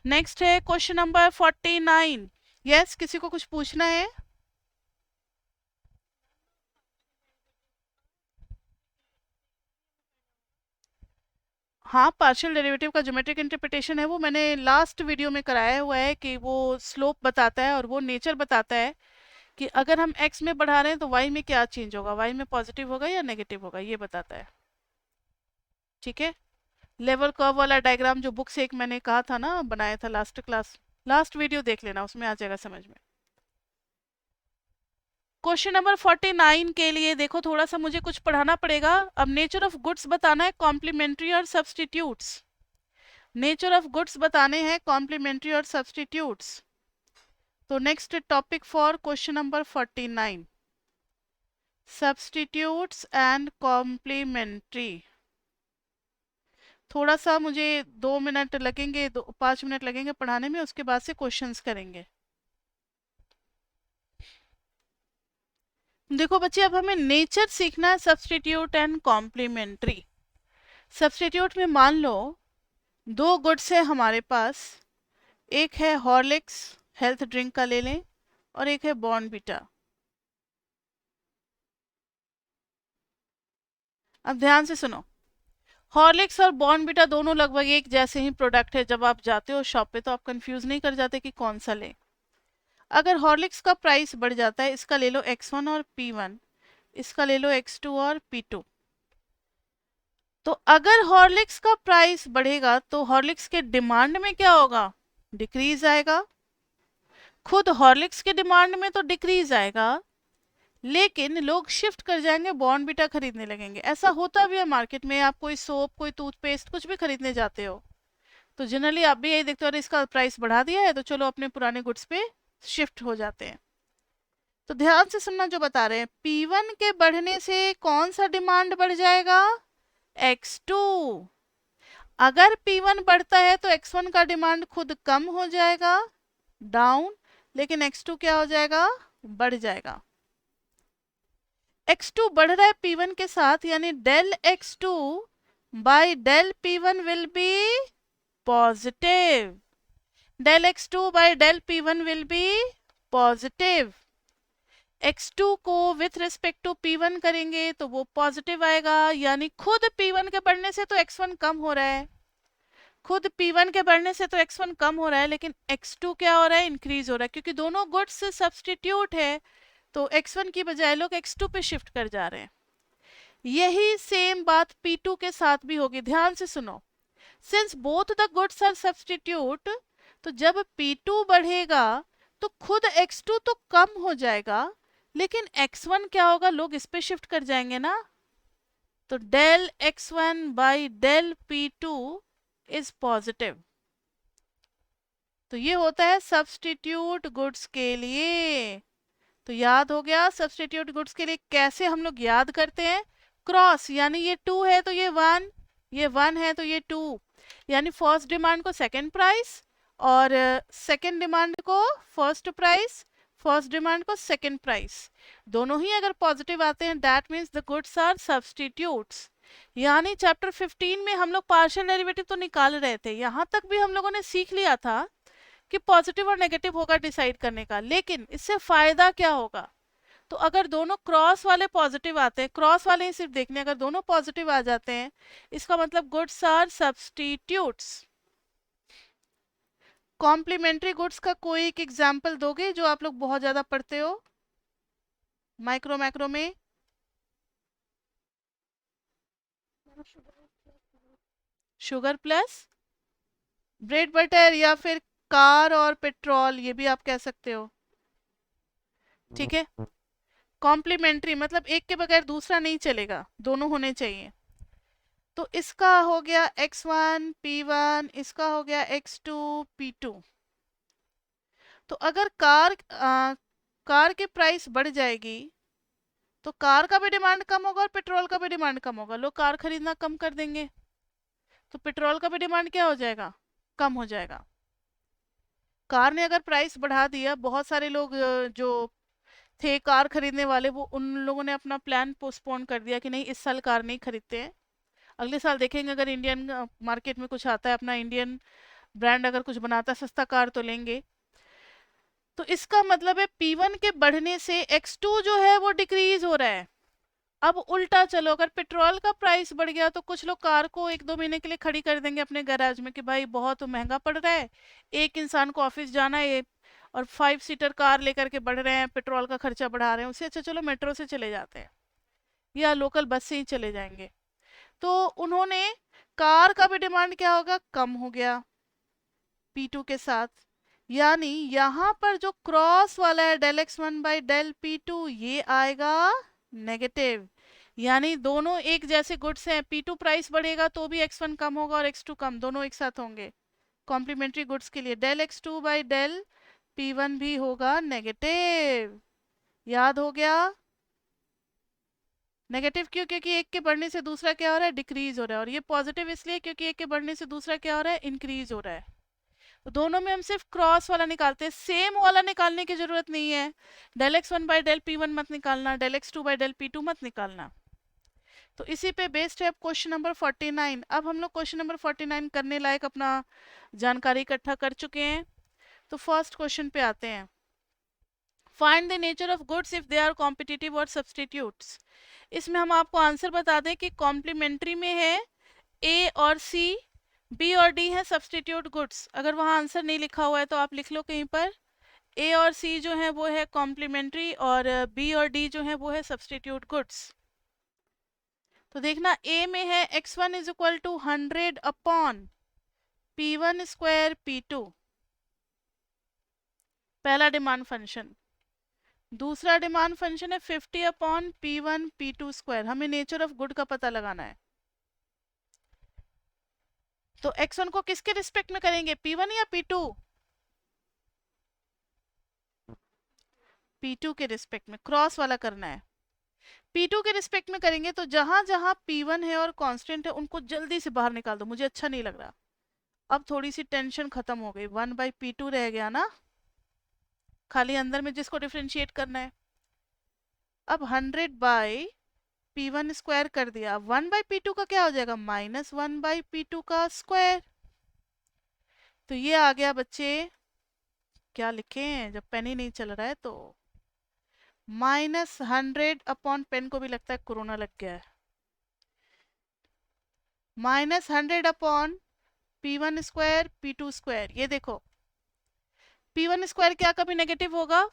नेक्स्ट है क्वेश्चन नंबर 49, यस किसी को कुछ पूछना है? हाँ, पार्शियल डेरिवेटिव का ज्योमेट्रिक इंटरप्रिटेशन है, वो मैंने लास्ट वीडियो में कराया हुआ है कि वो स्लोप बताता है और वो नेचर बताता है कि अगर हम x में बढ़ा रहे हैं तो y में क्या चेंज होगा, y में पॉजिटिव होगा या नेगेटिव होगा, ये बताता है। ठीक है, लेवल कर्व वाला डायग्राम जो बुक से एक मैंने कहा था ना, बनाया था लास्ट क्लास, लास्ट वीडियो देख लेना, उसमें आ जाएगा समझ में। क्वेश्चन नंबर 49 के लिए देखो थोड़ा सा मुझे कुछ पढ़ाना पड़ेगा। अब नेचर ऑफ गुड्स बताना है, कॉम्प्लीमेंट्री और सब्सटीट्यूट्स। नेचर ऑफ गुड्स बताने हैं, कॉम्प्लीमेंट्री और सब्सटीट्यूट्स। तो next topic for question number 49, substitutes and complementary. थोड़ा सा मुझे 2 मिनट लगेंगे, 5 मिनट लगेंगे पढ़ाने में, उसके बाद से क्वेश्चंस करेंगे। देखो बच्चे, अब हमें नेचर सीखना है सब्सटीट्यूट एंड कॉम्प्लीमेंट्री। सब्सटीट्यूट में मान लो दो गुड्स है हमारे पास, एक है हॉर्लिक्स हेल्थ ड्रिंक का ले लें, और एक है बॉर्नवीटा। अब ध्यान से सुनो, हॉर्लिक्स और बॉर्नवीटा दोनों लगभग एक जैसे ही प्रोडक्ट है। जब आप जाते हो शॉप पे तो आप कंफ्यूज नहीं कर जाते कि कौन सा लें। अगर हॉर्लिक्स का प्राइस बढ़ जाता है, इसका ले लो x1 और p1, इसका ले लो x2 और p2, तो अगर हॉर्लिक्स का प्राइस बढ़ेगा तो हॉर्लिक्स के डिमांड में क्या होगा, डिक्रीज आएगा। खुद हॉर्लिक्स के डिमांड में तो डिक्रीज आएगा, लेकिन लोग शिफ्ट कर जाएंगे, बॉर्नविटा खरीदने लगेंगे। ऐसा होता भी है मार्केट में, आप कोई सोप, कोई टूथपेस्ट, कुछ भी खरीदने जाते हो तो जनरली आप भी यही देखते हो, अरे इसका प्राइस बढ़ा दिया है तो चलो अपने पुराने गुड्स पे शिफ्ट हो जाते हैं। तो ध्यान से सुनना जो बता रहे हैं, P1 के बढ़ने से कौन सा डिमांड बढ़ जाएगा? X2। अगर P1 बढ़ता है तो X1 का डिमांड खुद कम हो जाएगा, डाउन, लेकिन X2 क्या हो जाएगा? बढ़ जाएगा। X2 बढ़ रहा है P1 के साथ, यानी del X2 by del P1 will be positive. Del X2 by del P1 will be positive. X2 को विथ रिस्पेक्ट टू P1 करेंगे तो वो पॉजिटिव आएगा, यानी खुद P1 के बढ़ने से तो X1 कम हो रहा है, खुद P1 के बढ़ने से तो X1 कम हो रहा है, लेकिन X2 क्या हो रहा है? इंक्रीज हो रहा है, क्योंकि दोनों गुड्स सब्स्टिट्यूट है तो X1 की बजाय लोग X2 पे शिफ्ट कर जा रहे हैं। यही सेम बात P2 के साथ भी होगी। ध्यान से सुनो, since both the goods are substitute, तो जब P2 बढ़ेगा तो खुद X2 तो कम हो जाएगा, लेकिन X1 क्या होगा? लोग इस पे शिफ्ट कर जाएंगे ना, तो del X1 by del P2 is positive. तो ये होता है सब्स्टिट्यूट गुड्स के लिए। तो याद हो गया, सब्स्टिट्यूट गुड्स के लिए कैसे हम लोग याद करते हैं? क्रॉस, यानी ये 2 है तो ये 1, ये 1 है तो ये 2, यानी फर्स्ट डिमांड को सेकंड प्राइस और सेकंड डिमांड को फर्स्ट प्राइस, फर्स्ट डिमांड को सेकंड प्राइस। दोनों ही अगर पॉजिटिव आते हैं that means the goods are substitutes. यानी चैप्टर 15 में हम लोग पार्शियल डेरिवेटिव तो निकाल रहे थे, यहाँ तक भी हम लोगों ने सीख लिया था कि पॉजिटिव और नेगेटिव होगा डिसाइड करने का, लेकिन इससे फायदा क्या होगा? तो अगर दोनों क्रॉस वाले पॉजिटिव आते हैं, क्रॉस वाले ही सिर्फ देखने, अगर दोनों पॉजिटिव आ जाते हैं इसका मतलब goods are substitutes. Complementary goods का कोई एक एग्जांपल दोगे जो आप लोग बहुत ज्यादा पढ़ते हो माइक्रो मैक्रो में? शुगर प्लस ब्रेड बटर, या फिर कार और पेट्रोल, ये भी आप कह सकते हो। ठीक है, कॉम्प्लीमेंट्री मतलब एक के बगैर दूसरा नहीं चलेगा, दोनों होने चाहिए। तो इसका हो गया X1 P1, इसका हो गया X2 P2। तो अगर कार की प्राइस बढ़ जाएगी तो कार का भी डिमांड कम होगा और पेट्रोल का भी डिमांड कम होगा, लोग कार खरीदना कम कर देंगे, तो पेट्रोल का भी डिमांड क्या हो जाएगा? कम हो जाएगा। कार ने अगर प्राइस बढ़ा दिया, बहुत सारे लोग जो थे कार खरीदने वाले, वो उन लोगों ने अपना प्लान पोस्टपोन कर दिया कि नहीं इस साल कार नहीं खरीदते हैं, अगले साल देखेंगे, अगर इंडियन मार्केट में कुछ आता है, अपना इंडियन ब्रांड अगर कुछ बनाता है सस्ता कार तो लेंगे। तो इसका मतलब है P1 के बढ़ने से X2 जो है वो डिक्रीज हो रहा है। अब उल्टा चलो, अगर पेट्रोल का प्राइस बढ़ गया तो कुछ लोग कार को 1-2 महीने के लिए खड़ी कर देंगे अपने गैराज में कि भाई बहुत महंगा पड़ रहा है, एक इंसान को ऑफिस जाना है और 5 सीटर कार लेकर के बढ़ रहे हैं, पेट्रोल का खर्चा बढ़ा रहे हैं, उससे अच्छा चलो मेट्रो से चले जाते हैं या लोकल बस से ही चले जाएंगे। तो उन्होंने कार का भी डिमांड क्या होगा? कम हो गया P2 के साथ, यानी यहाँ पर जो क्रॉस वाला है del X1 by del P2 ये आएगा नेगेटिव, यानी दोनों एक जैसे गुड्स हैं, P2 प्राइस बढ़ेगा तो भी X1 कम होगा और X2 कम, दोनों एक साथ होंगे। कॉम्प्लीमेंट्री गुड्स के लिए del X2 by del P1 भी होगा नेगेटिव। याद हो गया? नेगेटिव क्यों? क्योंकि एक के बढ़ने से दूसरा क्या हो रहा है? डिक्रीज हो रहा है, और ये पॉजिटिव इसलिए क्योंकि एक के बढ़ने से दूसरा क्या हो रहा है? इंक्रीज हो रहा है। तो दोनों में हम सिर्फ क्रॉस वाला निकालते हैं, सेम वाला निकालने की जरूरत नहीं है। Del X1 by del P1 मत निकालना, del X2 by del P2 मत निकालना। तो इसी पे बेस्ड है क्वेश्चन नंबर 49। अब हम लोग क्वेश्चन नंबर 49 करने लायक अपना जानकारी इकट्ठा कर चुके हैं, तो फर्स्ट क्वेश्चन पे आते हैं। Find the nature of goods if they are competitive और सब्स्टिट्यूट्स। इसमें हम आपको आंसर बता दें कि कॉम्प्लीमेंट्री में है ए और सी, बी और डी है सब्स्टिट्यूट गुड्स। अगर वहाँ आंसर नहीं लिखा हुआ है तो आप लिख लो कहीं पर, ए और सी जो है वो है कॉम्प्लीमेंट्री और बी और डी जो है वो है सब्स्टिट्यूट गुड्स। तो देखना, ए में है x1 is equal to 100 upon P1 square P2, पहला डिमांड फंक्शन। दूसरा डिमांड फंक्शन है 50 अपॉन P1 P2 स्क्वायर। हमें नेचर ऑफ गुड का पता लगाना है। तो x1 को किसके रिस्पेक्ट में करेंगे, P1 या P2? P2 के रिस्पेक्ट में, क्रॉस वाला करना है। P2 के रिस्पेक्ट में करेंगे तो जहां जहां P1 है और कांस्टेंट है उनको जल्दी से बाहर निकाल दो, मुझे अच्छा नहीं लग रहा। अब थोड़ी सी टेंशन खत्म हो गई, 1/P2 रह गया ना, खाली अंदर में जिसको डिफ्रेंशिएट करना है। अब 100/P1 स्क्वायर कर दिया, 1/P2 का क्या हो जाएगा, -1/P2 का स्क्वायर। तो ये आ गया बच्चे, क्या लिखें जब पेन ही नहीं चल रहा है, तो -100 अपॉन, पेन को भी लगता है कोरोना लग गया है, -100 upon P1 square P2 square. ये देखो P1 स्क्वायर क्या कभी नेगेटिव होगा,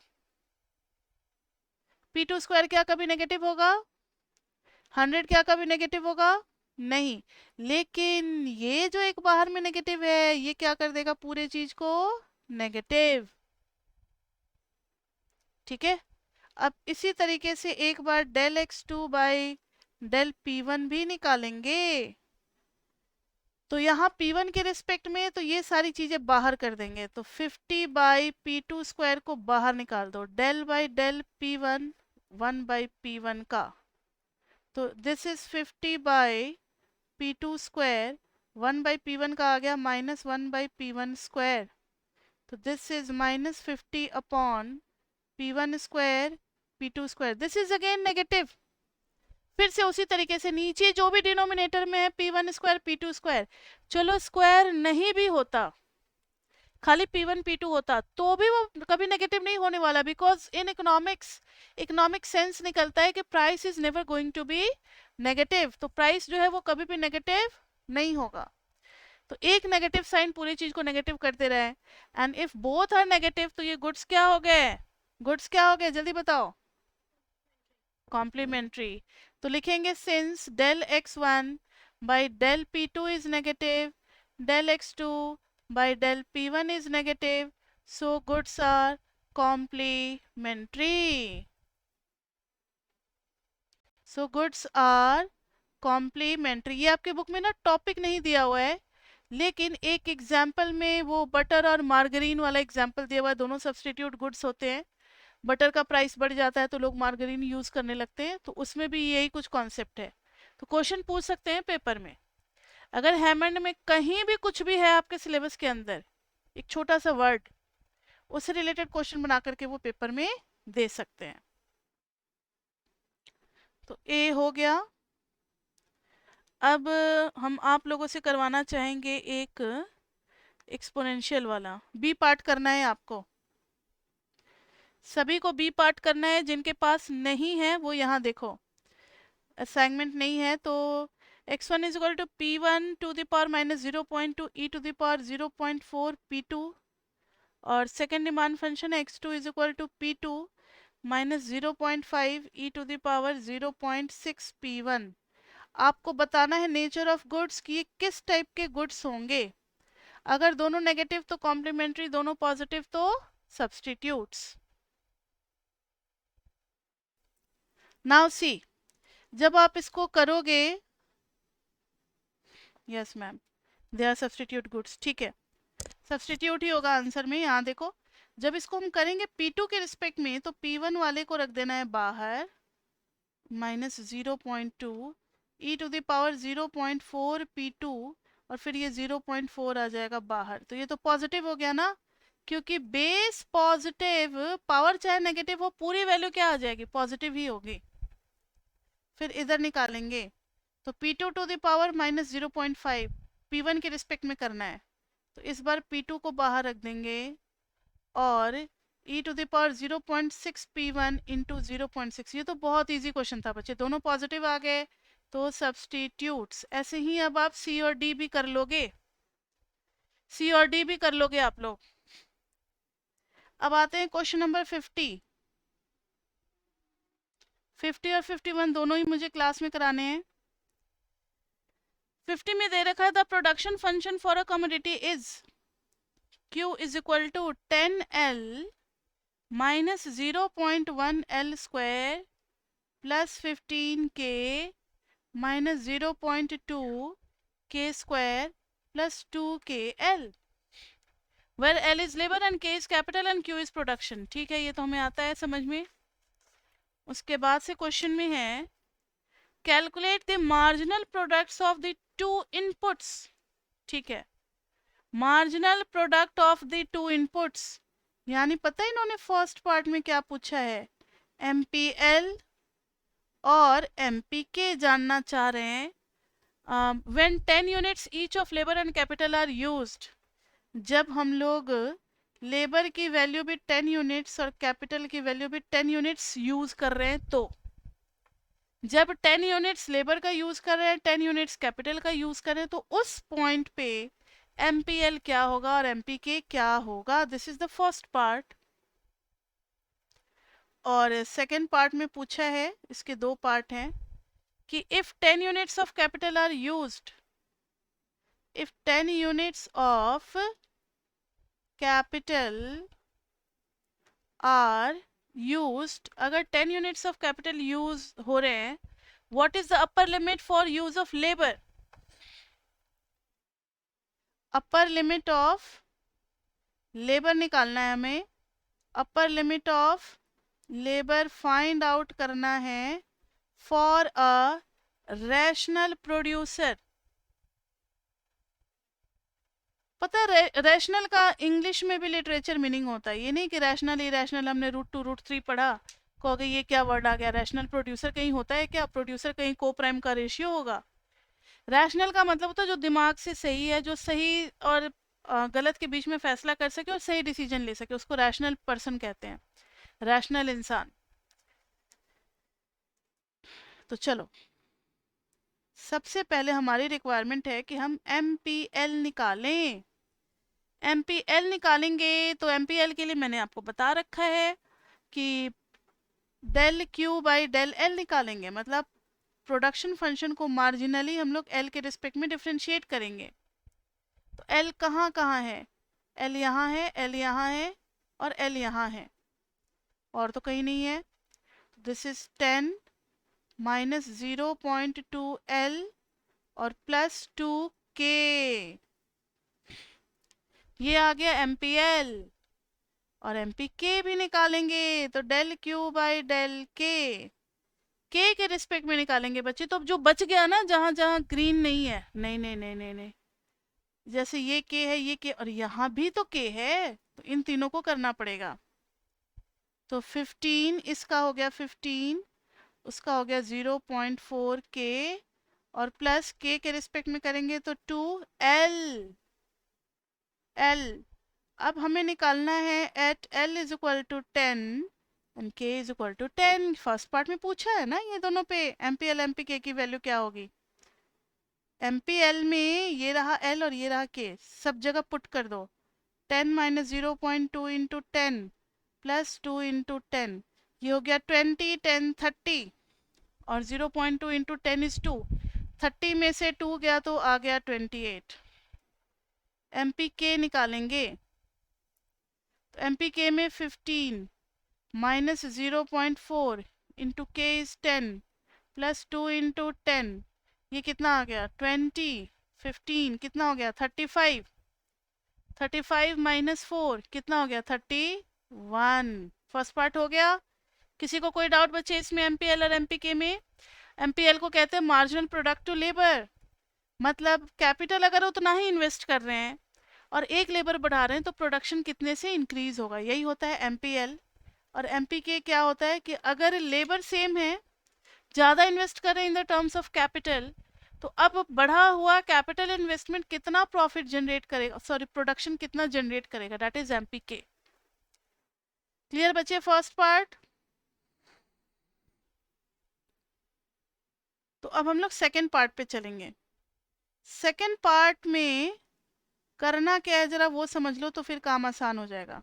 P2 स्क्वायर क्या कभी नेगेटिव होगा, 100 क्या कभी नेगेटिव होगा, नहीं। लेकिन ये जो एक बाहर में नेगेटिव है ये क्या कर देगा पूरे चीज को नेगेटिव, ठीक है। अब इसी तरीके से एक बार del x2 by del P1 भी निकालेंगे। तो यहाँ P1 के रिस्पेक्ट में तो ये सारी चीजें बाहर कर देंगे, तो 50/P2 स्क्वायर को बाहर निकाल दो, del by del P1 1/P1 का, तो this is 50/P2 square, 1/P1 का आ गया -1/P1 स्क्वायर, तो this is -50 upon P1 square P2 square, this is again negative. फिर से उसी तरीके से नीचे जो भी डिनोमिनेटर में है P1 स्क्वायर P2 स्क्वायर, चलो स्क्वायर नहीं भी होता, खाली P1 P2 होता तो भी वो कभी नेगेटिव नहीं होने वाला, बिकॉज इन इकोनॉमिक सेंस निकलता है कि price is never going to be negative, तो प्राइस जो है वो कभी भी नेगेटिव नहीं होगा। तो एक नेगेटिव साइन पूरी चीज को नेगेटिव करते रहे, and if both are negative तो ये गुड्स क्या हो गए, गुड्स क्या हो गए जल्दी बताओ, कॉम्प्लीमेंट्री। तो लिखेंगे since del x1 by del p2 is negative, del x2 by del p1 is negative, so goods are complementary. So goods are complementary। ये आपके बुक में ना टॉपिक नहीं दिया हुआ है, लेकिन एक एग्जाम्पल में वो बटर और मार्गरीन वाला एग्जाम्पल दिया हुआ है, दोनों सब्सटीट्यूट गुड्स होते हैं। बटर का प्राइस बढ़ जाता है तो लोग मार्गरीन यूज करने लगते हैं, तो उसमें भी यही कुछ कॉन्सेप्ट है। तो क्वेश्चन पूछ सकते हैं पेपर में, अगर हैमंड में कहीं भी कुछ भी है आपके सिलेबस के अंदर, एक छोटा सा वर्ड, उससे रिलेटेड क्वेश्चन बना करके वो पेपर में दे सकते हैं। तो ए हो गया। अब हम आप लोगों से करवाना चाहेंगे एक एक्सपोनेंशियल वाला, बी पार्ट करना है आपको, सभी को बी पार्ट करना है, जिनके पास नहीं है वो यहाँ देखो, असाइनमेंट नहीं है तो x1 is equal to P1 to the power -0.2 e to the power 0.4 P2, और सेकेंड डिमांड फंक्शन है x2 is equal to P2 -0.5 e to the power 0.6 P1। आपको बताना है नेचर ऑफ गुड्स कि ये किस टाइप के गुड्स होंगे, अगर दोनों नेगेटिव तो कॉम्प्लीमेंट्री, दोनों पॉजिटिव तो सब्स्टिट्यूट्स। नाउ सी, जब आप इसको करोगे, yes ma'am they are substitute goods, ठीक है, सब्स्टिट्यूट ही होगा आंसर में। यहाँ देखो जब इसको हम करेंगे P2 के रिस्पेक्ट में तो P1 वाले को रख देना है बाहर, -0.2 e to the power 0.4 P2, और फिर ये 0.4 आ जाएगा बाहर, तो ये तो पॉजिटिव हो गया ना, क्योंकि बेस पॉजिटिव, पावर चाहे नेगेटिव हो पूरी वैल्यू क्या आ जाएगी, पॉजिटिव ही होगी। फिर इधर निकालेंगे तो P2 to the power -0.5 P1 के रिस्पेक्ट में करना है, तो इस बार P2 को बाहर रख देंगे, और e to the power 0.6 P1 into 0.6। ये तो बहुत इजी क्वेश्चन था बच्चे, दोनों पॉजिटिव आ गए तो सब्स्टिट्यूट्स। ऐसे ही अब आप सी और डी भी कर लोगे, सी और डी भी कर लोगे आप लोग। अब आते हैं क्वेश्चन नंबर 50। 50 और 51 दोनों ही मुझे क्लास में कराने हैं। 50 में दे रखा है the production function for a commodity is Q is equal to 10L minus 0.1 L² plus 15K minus 0.2K² plus 2KL, where L is labour and K is capital and Q is production. ठीक है, ये तो हमें आता है समझ में। उसके बाद से क्वेश्चन में है calculate the marginal products of the two inputs. ठीक है, marginal product of the two inputs, यानी पता है इन्होंने फर्स्ट पार्ट में क्या पूछा है, MPL और MPK जानना चाह रहे हैं। When 10 units each of labour and capital R used, जब हम लोग लेबर की वैल्यू भी 10 यूनिट्स और कैपिटल की वैल्यू भी 10 यूनिट्स यूज कर रहे हैं, तो जब 10 यूनिट्स लेबर का यूज कर रहे हैं 10 यूनिट्स कैपिटल का यूज कर रहे हैं, तो उस पॉइंट पे MPL क्या होगा और MPK क्या होगा। This is the first part. और सेकेंड पार्ट में पूछा है, इसके दो पार्ट हैं, कि if 10 units of capital R used, if 10 units of capital are used, अगर 10 units of capital use हो रहे हैं, what is the upper limit for use of labor? upper limit of labor निकालना है हमें, upper limit of labor find out करना है for a rational producer। पता है रैशनल का इंग्लिश में भी लिटरेचर मीनिंग होता है, ये नहीं कि रैशनल इरेशनल हमने √2 √3 पढ़ा कहोगे ये क्या वर्ड आ गया। रैशनल प्रोड्यूसर कहीं होता है क्या? प्रोड्यूसर कहीं को प्राइम का रेशियो होगा। रैशनल का मतलब होता है जो दिमाग से सही है, जो सही और गलत के बीच में फैसला कर सके और सही डिसीजन ले सके, उसको रैशनल पर्सन कहते हैं, रैशनल इंसान। तो चलो, सबसे पहले हमारी रिक्वायरमेंट है कि हम MPL निकालें। MPL निकालेंगे तो MPL के लिए मैंने आपको बता रखा है कि del Q by del L निकालेंगे, मतलब प्रोडक्शन फंक्शन को मार्जिनली हम लोग L के रिस्पेक्ट में डिफ्रेंशिएट करेंगे। तो L कहाँ कहाँ है? L यहाँ है, L यहाँ है और L यहाँ है, और तो कहीं नहीं है। दिस इज 10 माइनस 0.2L और प्लस 2K, ये आ गया MPL। और MPK भी निकालेंगे तो del Q by del K, K के रिस्पेक्ट में निकालेंगे बच्चे। तो अब जो बच गया ना, जहां जहां ग्रीन नहीं है, नहीं नहीं नहीं नहीं नहीं, जैसे ये K है, ये K और यहाँ भी तो K है, तो इन तीनों को करना पड़ेगा। तो 15 इसका हो गया 15, उसका हो गया 0.4K और प्लस K के रिस्पेक्ट में करेंगे तो 2L। अब हमें निकालना है at L is equal to 10 and K is equal to 10। First part में पूछा है ना ये दोनों पे MPL MPK की वैल्यू क्या होगी। MPL में ये रहा L और ये रहा K, सब जगह पुट कर दो। 10 माइनस 0.2 इंटू 10 प्लस 2 इंटू 10, ये हो गया 20, 10 30 और 0.2 इंटू 10 इज 2, 30 में से 2 गया तो आ गया 28। MPK निकालेंगे तो MPK में 15 minus 0.4 into K is 10 plus 2 into 10, ये कितना आ गया 20, 15 कितना हो गया 35, 35 माइनस 4 कितना हो गया 31। फर्स्ट पार्ट हो गया। किसी को कोई डाउट बचे इसमें MPL और MPK में? MPL को कहते हैं मार्जिनल प्रोडक्ट टू लेबर, मतलब कैपिटल अगर उतना ही इन्वेस्ट कर रहे हैं और एक लेबर बढ़ा रहे हैं तो प्रोडक्शन कितने से इंक्रीज होगा, यही होता है MPL। और MPK क्या होता है कि अगर लेबर सेम है, ज़्यादा इन्वेस्ट कर रहे हैं in the terms of capital, तो अब बढ़ा हुआ कैपिटल इन्वेस्टमेंट कितना प्रॉफिट जनरेट करेगा, सॉरी प्रोडक्शन कितना जनरेट करेगा, दैट इज MPK। क्लियर बच्चे फर्स्ट पार्ट? तो अब हम लोग सेकेंड पार्ट पे चलेंगे। सेकेंड पार्ट में करना क्या है जरा वो समझ लो, तो फिर काम आसान हो जाएगा।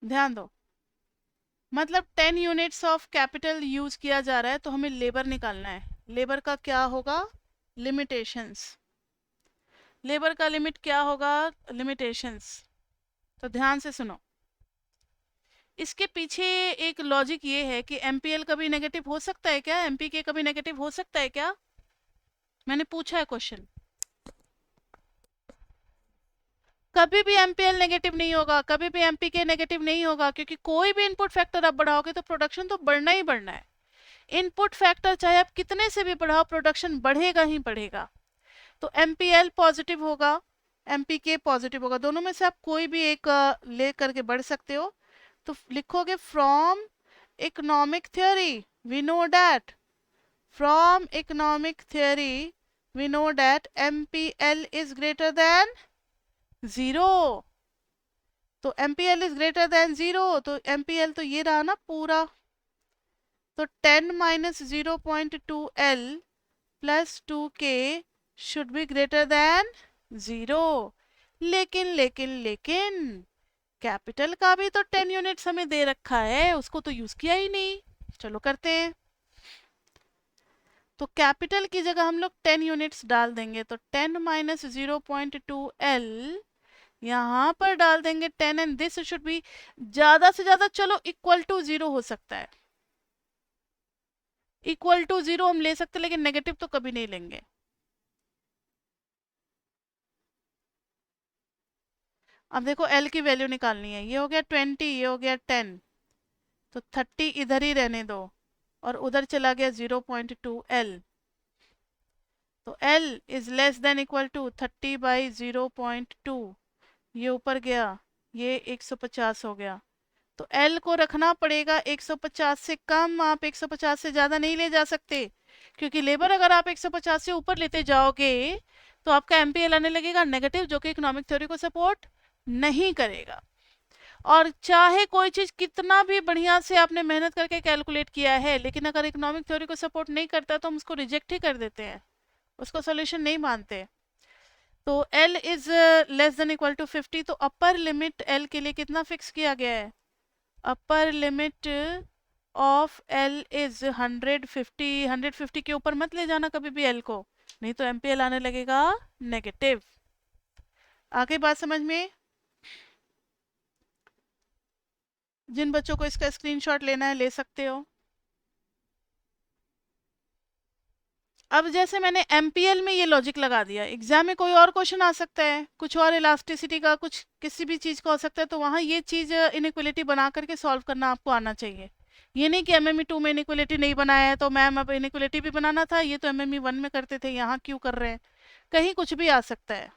ध्यान दो, मतलब 10 यूनिट्स ऑफ कैपिटल यूज किया जा रहा है तो हमें लेबर निकालना है। लेबर का क्या होगा, लिमिटेशंस। लेबर का लिमिट क्या होगा, लिमिटेशंस। तो ध्यान से सुनो, इसके पीछे एक लॉजिक ये है कि एमपीएल कभी नेगेटिव हो सकता है क्या, एमपीके कभी नेगेटिव हो सकता है क्या? मैंने पूछा है क्वेश्चन। कभी भी एमपीएल नेगेटिव नहीं होगा, कभी भी एमपीके नेगेटिव नहीं होगा, क्योंकि कोई भी इनपुट फैक्टर आप बढ़ाओगे तो प्रोडक्शन तो बढ़ना ही बढ़ना है। इनपुट फैक्टर चाहे आप कितने से भी बढ़ाओ, प्रोडक्शन बढ़ेगा ही बढ़ेगा। तो एमपीएल पॉजिटिव होगा, एमपीके पॉजिटिव होगा, दोनों में से आप कोई भी एक ले करके बढ़ सकते हो। तो लिखोगे from economic theory we know that, from economic theory we know that MPL is greater than 0। तो एमपीएल इज ग्रेटर देन 0, तो एमपीएल तो ये रहा ना पूरा। तो 10 minus 0.2L plus 2K should be greater than 0। लेकिन लेकिन लेकिन कैपिटल का भी तो 10 यूनिट्स हमें दे रखा है, उसको तो यूज किया ही नहीं। चलो करते हैं। तो कैपिटल की जगह हम लोग 10 यूनिट्स डाल देंगे, तो 10 माइनस 0.2L यहाँ पर डाल देंगे 10, एंड दिस शुड बी ज्यादा से ज्यादा चलो इक्वल टू 0 हो सकता है। इक्वल टू 0 हम ले सकते, लेकिन नेगेटिव तो कभी नहीं लेंगे। अब देखो L की वैल्यू निकालनी है, ये हो गया 20, ये हो गया 10, तो 30 इधर ही रहने दो, और उधर चला गया 0.2L। तो L is less than equal to 30 by 0.2, ये ऊपर गया, ये 150 हो गया। तो L को रखना पड़ेगा 150 से कम, आप 150 से ज़्यादा नहीं ले जा सकते, क्योंकि लेबर अगर आप 150 से ऊपर लेते जाओगे तो आपका एमपीएल आने लगेगा नेगेटिव, जो कि इकोनॉमिक थ्योरी को सपोर्ट नहीं करेगा। और चाहे कोई चीज़ कितना भी बढ़िया से आपने मेहनत करके कैलकुलेट किया है, लेकिन अगर इकोनॉमिक थ्योरी को सपोर्ट नहीं करता तो हम उसको रिजेक्ट ही कर देते हैं, उसको सोल्यूशन नहीं मानते। तो L is less than equal to 50, तो अपर लिमिट L के लिए कितना फिक्स किया गया है? Upper limit of L is 150। 150 के ऊपर मत ले जाना कभी भी L को, नहीं तो एमपीएल आने लगेगा नेगेटिव। आगे बात समझ में? जिन बच्चों को इसका स्क्रीनशॉट लेना है ले सकते हो। अब जैसे मैंने एमपीएल में ये लॉजिक लगा दिया, एग्जाम में कोई और क्वेश्चन आ सकता है, कुछ और इलास्टिसिटी का, कुछ किसी भी चीज़ का हो सकता है, तो वहाँ ये चीज़ इनइक्वलिटी बना करके सॉल्व करना आपको आना चाहिए। ये नहीं कि एमएमई 2 में इनइक्वलिटी नहीं बनाया है तो मैम अब इनइक्वलिटी भी बनाना था, ये तो एमएमई 1 में करते थे, यहाँ क्यों कर रहे हैं? कहीं कुछ भी आ सकता है।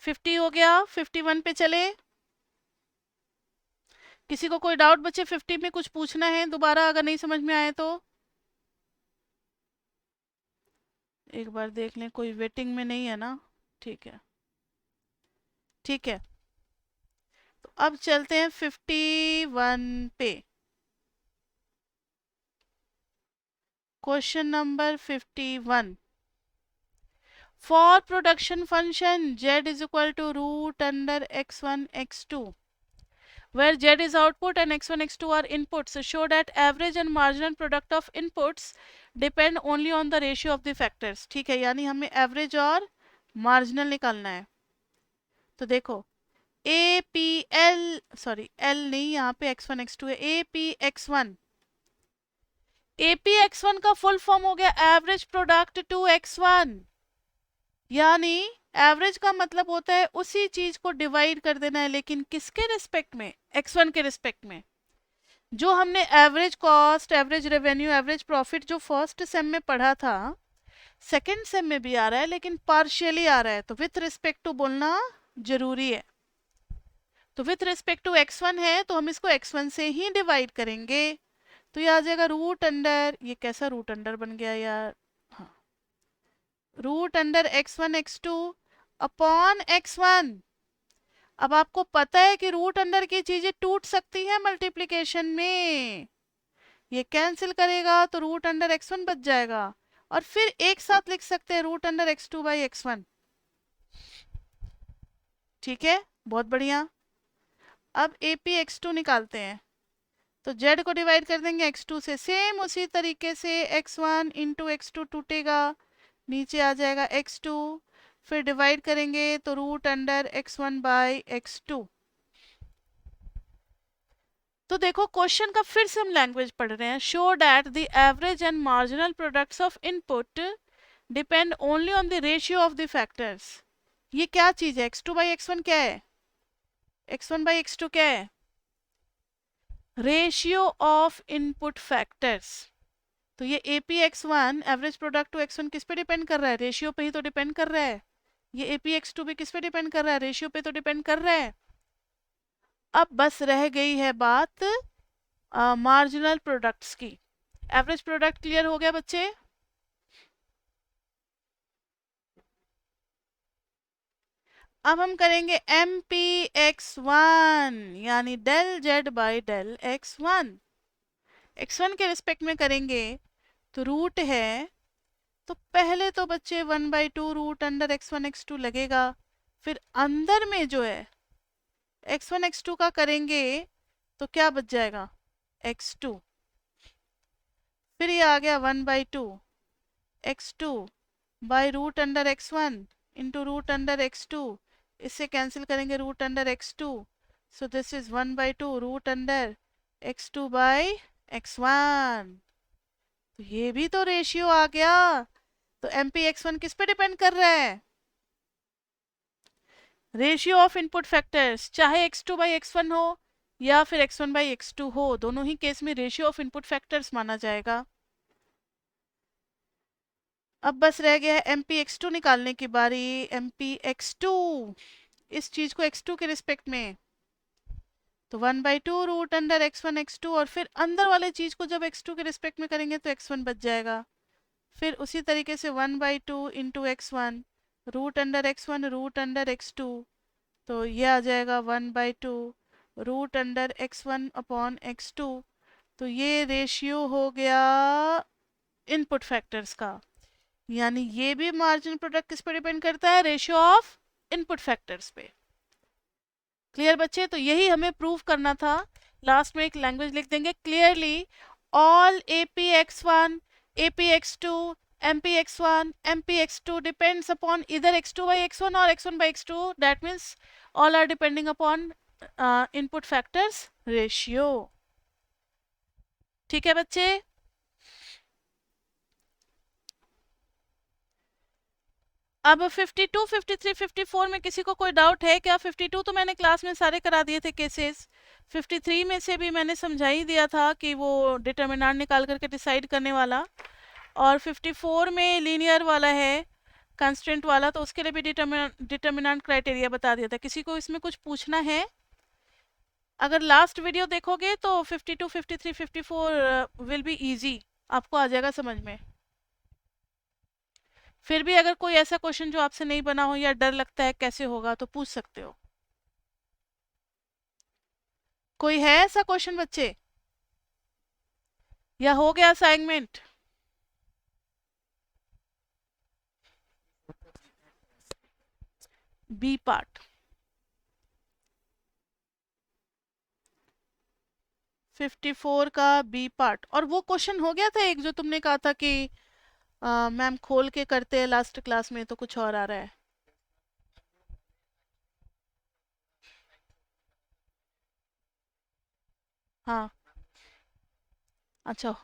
50 हो गया, 51 पे चले। किसी को कोई डाउट बचे 50 में, कुछ पूछना है दोबारा अगर नहीं समझ में आए तो? एक बार देख लें, कोई वेटिंग में नहीं है ना? ठीक है, ठीक है। तो अब चलते हैं 51 पे। Question number 51। For production function z is equal to root under x1 x2 where z is output and x1 x2 are inputs, show that average and marginal product of inputs depend only on the ratio of the factors। ठीक है, यानी हमें average और marginal निकालना है। तो देखो A P L, sorry L नहीं, यहाँ पे x1 x2 है, A P x1, A P x1 का फुल फॉर्म हो गया एवरेज प्रोडक्ट टू x1, यानी एवरेज का मतलब होता है उसी चीज को डिवाइड कर देना है, लेकिन किसके रिस्पेक्ट में? x1 के रिस्पेक्ट में। जो हमने average cost, average revenue, average profit जो फर्स्ट सेम में पढ़ा था, सेकंड सेम में भी आ रहा है, लेकिन पार्शियली आ रहा है, तो विथ रिस्पेक्ट टू बोलना जरूरी है। तो विथ रिस्पेक्ट टू x1 है तो हम इसको x1 से ही डिवाइड करेंगे, तो ये आ जाएगा रूट अंडर, ये कैसा रूट अंडर बन गया यार, हाँ, root under x1 x2 upon x1। अब आपको पता है कि रूट अंडर की चीजें टूट सकती है मल्टीप्लिकेशन में, ये कैंसिल करेगा तो रूट अंडर x1 बच जाएगा, और फिर एक साथ लिख सकते हैं root under x2 by x1। ठीक है, बहुत बढ़िया। अब ए पी x2 निकालते हैं, तो z को डिवाइड कर देंगे x2 से, सेम उसी तरीके से x1 इंटू x2 टूटेगा, नीचे आ जाएगा x2, फिर डिवाइड करेंगे तो root under x1 by x2। तो देखो क्वेश्चन का फिर से हम लैंग्वेज पढ़ रहे हैं. Show that the average and marginal products of input depend only on the ratio of the factors. ये क्या चीज है? x2 बाई x1 क्या है? x1 बाई x2 क्या है? Ratio of input factors. तो ये APX1 average product to x1 किस पे डिपेंड कर रहा है? रेशियो पे ही तो डिपेंड कर रहा है. ये APX2 भी किस पे डिपेंड कर रहा है? रेशियो पे तो डिपेंड कर रहा है. अब बस रह गई है बात मार्जिनल प्रोडक्ट्स की. एवरेज प्रोडक्ट क्लियर हो गया बच्चे? अब हम करेंगे MPX1 यानी del Z by del x1. x1 के रिस्पेक्ट में करेंगे तो रूट है, तो पहले तो बच्चे 1/2 रूट अंडर x1 x2 लगेगा. फिर अंदर में जो है x1 x2 का करेंगे तो क्या बच जाएगा? x2. फिर ये आ गया 1/2 x2 by root under x1 into root under x2. इससे कैंसिल करेंगे root under x2. So this is 1/2 root under x2 by x1. तो ये भी तो रेशियो आ गया. तो MPX1 किस पे डिपेंड कर रहा है? Ratio of input factors. चाहे x2 बाई x1 हो या फिर x1 बाई x2 हो, दोनों ही केस में रेशियो ऑफ इनपुट फैक्टर्स माना जाएगा. अब बस रह गया है MPX2 निकालने की बारी. MPX2 इस चीज को x2 के रिस्पेक्ट में, तो 1/2 रूट अंडर x1 x2, और फिर अंदर वाले चीज को जब x2 के रिस्पेक्ट में करेंगे तो x1 बच जाएगा. फिर उसी तरीके से 1/2 into x1 root under x1 root under x2. तो ये आ जाएगा 1/2 root under x1 upon x2. तो ये रेशियो हो गया इनपुट फैक्टर्स का. यानी ये भी मार्जिन प्रोडक्ट किस पे डिपेंड करता है? रेशियो ऑफ इनपुट फैक्टर्स पे. क्लियर बच्चे? तो यही हमें प्रूव करना था. लास्ट में एक लैंग्वेज लिख देंगे clearly. All APX1 APX2 MPX1 MPX2 depends upon either x2 by x1 or x1 by x2. That means all are depending upon input factors ratio. ठीक है बच्चे? अब 52, 53, 54 में किसी को कोई डाउट है क्या? 52 तो मैंने क्लास में सारे करा दिए थे केसेस. 53 में से भी मैंने समझा ही दिया था कि वो डिटर्मिनेंट निकाल करके डिसाइड करने वाला. और 54 में लीनियर वाला है, कंस्ट्रेंट वाला, तो उसके लिए भी डिटर्मिनेंट क्राइटेरिया बता दिया था. किसी को इसमें कुछ पूछना है? अगर लास्ट वीडियो देखोगे तो 52, 53, 54 विल बी इजी, आपको आ जाएगा समझ में. फिर भी अगर कोई ऐसा क्वेश्चन जो आपसे नहीं बना हो या डर लगता है कैसे होगा तो पूछ सकते हो. कोई है ऐसा क्वेश्चन बच्चे, या हो गया असाइनमेंट? बी पार्ट 54 का बी पार्ट. और वो क्वेश्चन हो गया था एक जो तुमने कहा था कि मैम खोल के करते हैं लास्ट क्लास में, तो कुछ और आ रहा है. हाँ अच्छा,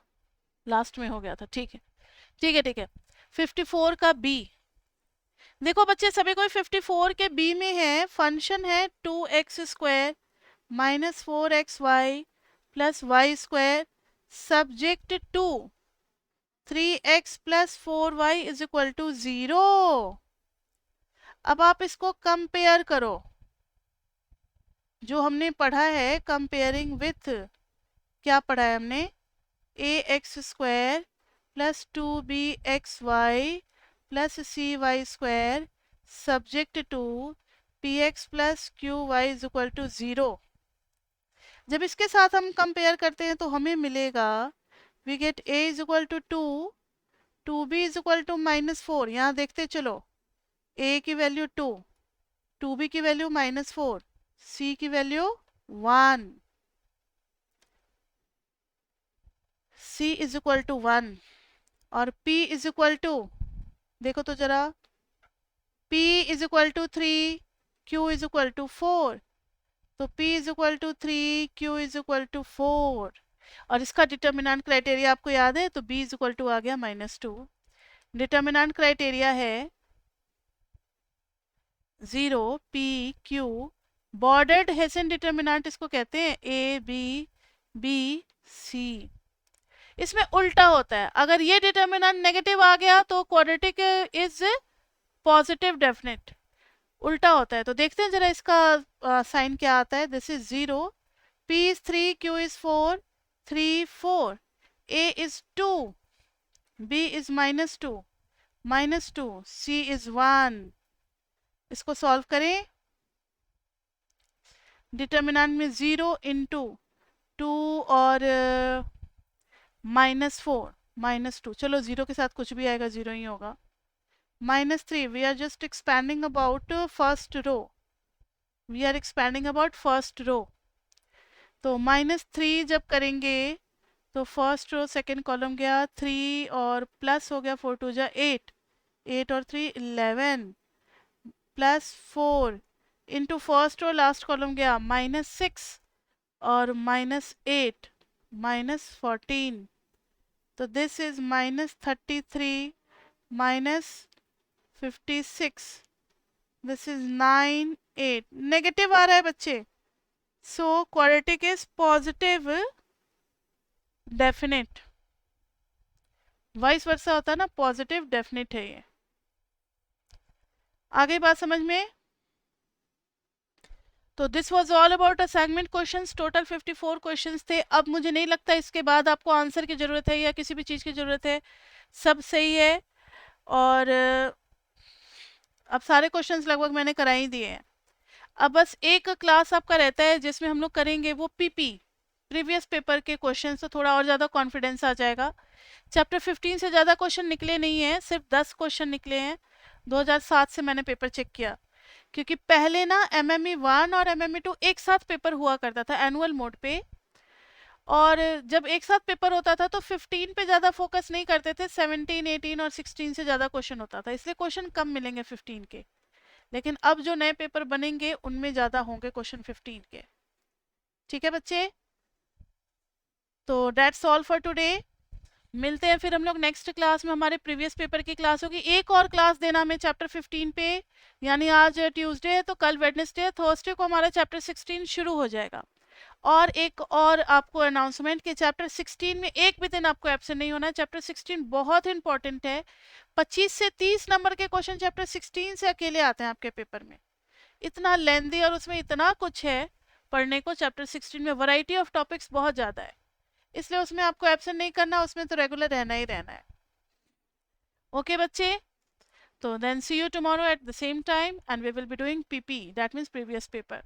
लास्ट में हो गया था. ठीक है ठीक है ठीक है. 54 का बी. देखो बच्चे सभी कोई 54 के बी में है, फंक्शन है 2x² minus 4xy plus y² subject to 3x plus 4y is equal to 0. अब आप इसको कंपेयर करो. जो हमने पढ़ा है कंपेयरिंग विथ, क्या पढ़ा है हमने? ax² plus 2bxy plus cy² subject to px plus qy is equal to 0. जब इसके साथ हम कंपेयर करते हैं तो हमें मिलेगा, we get a is equal to 2, 2b is equal to -4. यहाँ देखते चलो, a की वैल्यू 2, 2b की वैल्यू -4, c की value 1, c is equal to 1, और p इज इक्वल टू, देखो तो जरा, p is equal to 3, q is equal to 4. तो P is equal to 3, Q is equal to 4 और इसका डिटर्मिनेंट क्राइटेरिया आपको याद है, तो B इज इक्वल टू आ गया -2। डिटर्मिनेंट क्राइटेरिया है 0 P Q। Bordered Hessian determinant इसको कहते हैं A B B C। इसमें उल्टा होता है, अगर ये डिटर्मिनेंट नेगेटिव आ गया तो क्वाड्रेटिक इज पॉजिटिव डेफिनेट। उल्टा होता है, तो देखते हैं जरा इसका साइन क्या आता है। This is 0, P is 3, Q is 4, 3 4, A is 2, B is -2, C is 1। इसको सॉल्व करें। डिटर्मिनेंट में 0 इंटू 2 और -4 -2, चलो 0 के साथ कुछ भी आएगा 0 ही होगा। -3, we are just expanding about first row, we are expanding about first row. तो -3 जब करेंगे तो फर्स्ट रो सेकंड कॉलम गया 3 और प्लस हो गया 4 2 जा 8, 8 और 3 11 plus 4 into first row last column गया -6 और -8 -14। तो this is -33 -56, this is 9 8। Negative आ रहा है बच्चे, so quadratic is positive definite. Vice versa होता है ना, पॉजिटिव डेफिनेट है ये। आगे बात समझ में। तो this was all about assignment questions. Total 54 questions थे। अब मुझे नहीं लगता इसके बाद आपको आंसर की ज़रूरत है या किसी भी चीज़ की ज़रूरत है, सब सही है। और अब सारे क्वेश्चंस लगभग मैंने करा ही दिए हैं। अब बस एक क्लास आपका रहता है जिसमें हम लोग करेंगे वो पीपी, प्रीवियस पेपर के क्वेश्चन, तो थोड़ा और ज़्यादा कॉन्फिडेंस आ जाएगा। चैप्टर 15 से ज़्यादा क्वेश्चन निकले नहीं हैं, सिर्फ 10 क्वेश्चन निकले हैं। 2007 से मैंने पेपर चेक किया, क्योंकि पहले ना MME 1 और MME 2 एक साथ पेपर हुआ करता था एनुअल मोड पे, और जब एक साथ पेपर होता था तो 15 पे ज़्यादा फोकस नहीं करते थे, 17 18 और 16 से ज़्यादा क्वेश्चन होता था, इसलिए क्वेश्चन कम मिलेंगे 15 के। लेकिन अब जो नए पेपर बनेंगे उनमें ज़्यादा होंगे क्वेश्चन 15 के। ठीक है बच्चे, तो दैट्स ऑल फॉर टुडे। मिलते हैं फिर हम लोग नेक्स्ट क्लास में, हमारे प्रीवियस पेपर की क्लास होगी। एक और क्लास देना हमें चैप्टर 15 पे, यानी आज ट्यूसडे है तो कल वेडनेसडे है, थर्सडे को हमारा चैप्टर 16 शुरू हो जाएगा। और एक और आपको अनाउंसमेंट कि चैप्टर 16 में एक भी दिन आपको एब्सेंट नहीं होना है। चैप्टर 16 बहुत इंपॉर्टेंट है। 25 से 30 नंबर के क्वेश्चन चैप्टर 16 से अकेले आते हैं आपके पेपर में। इतना लेंदी और उसमें इतना कुछ है पढ़ने को। चैप्टर 16 में वैरायटी ऑफ टॉपिक्स बहुत ज़्यादा है, इसलिए उसमें आपको एब्सेंट नहीं करना, उसमें तो रेगुलर रहना ही रहना है। ओके बच्चे, तो then see you tomorrow at the same time and we will be doing PP, that means previous paper.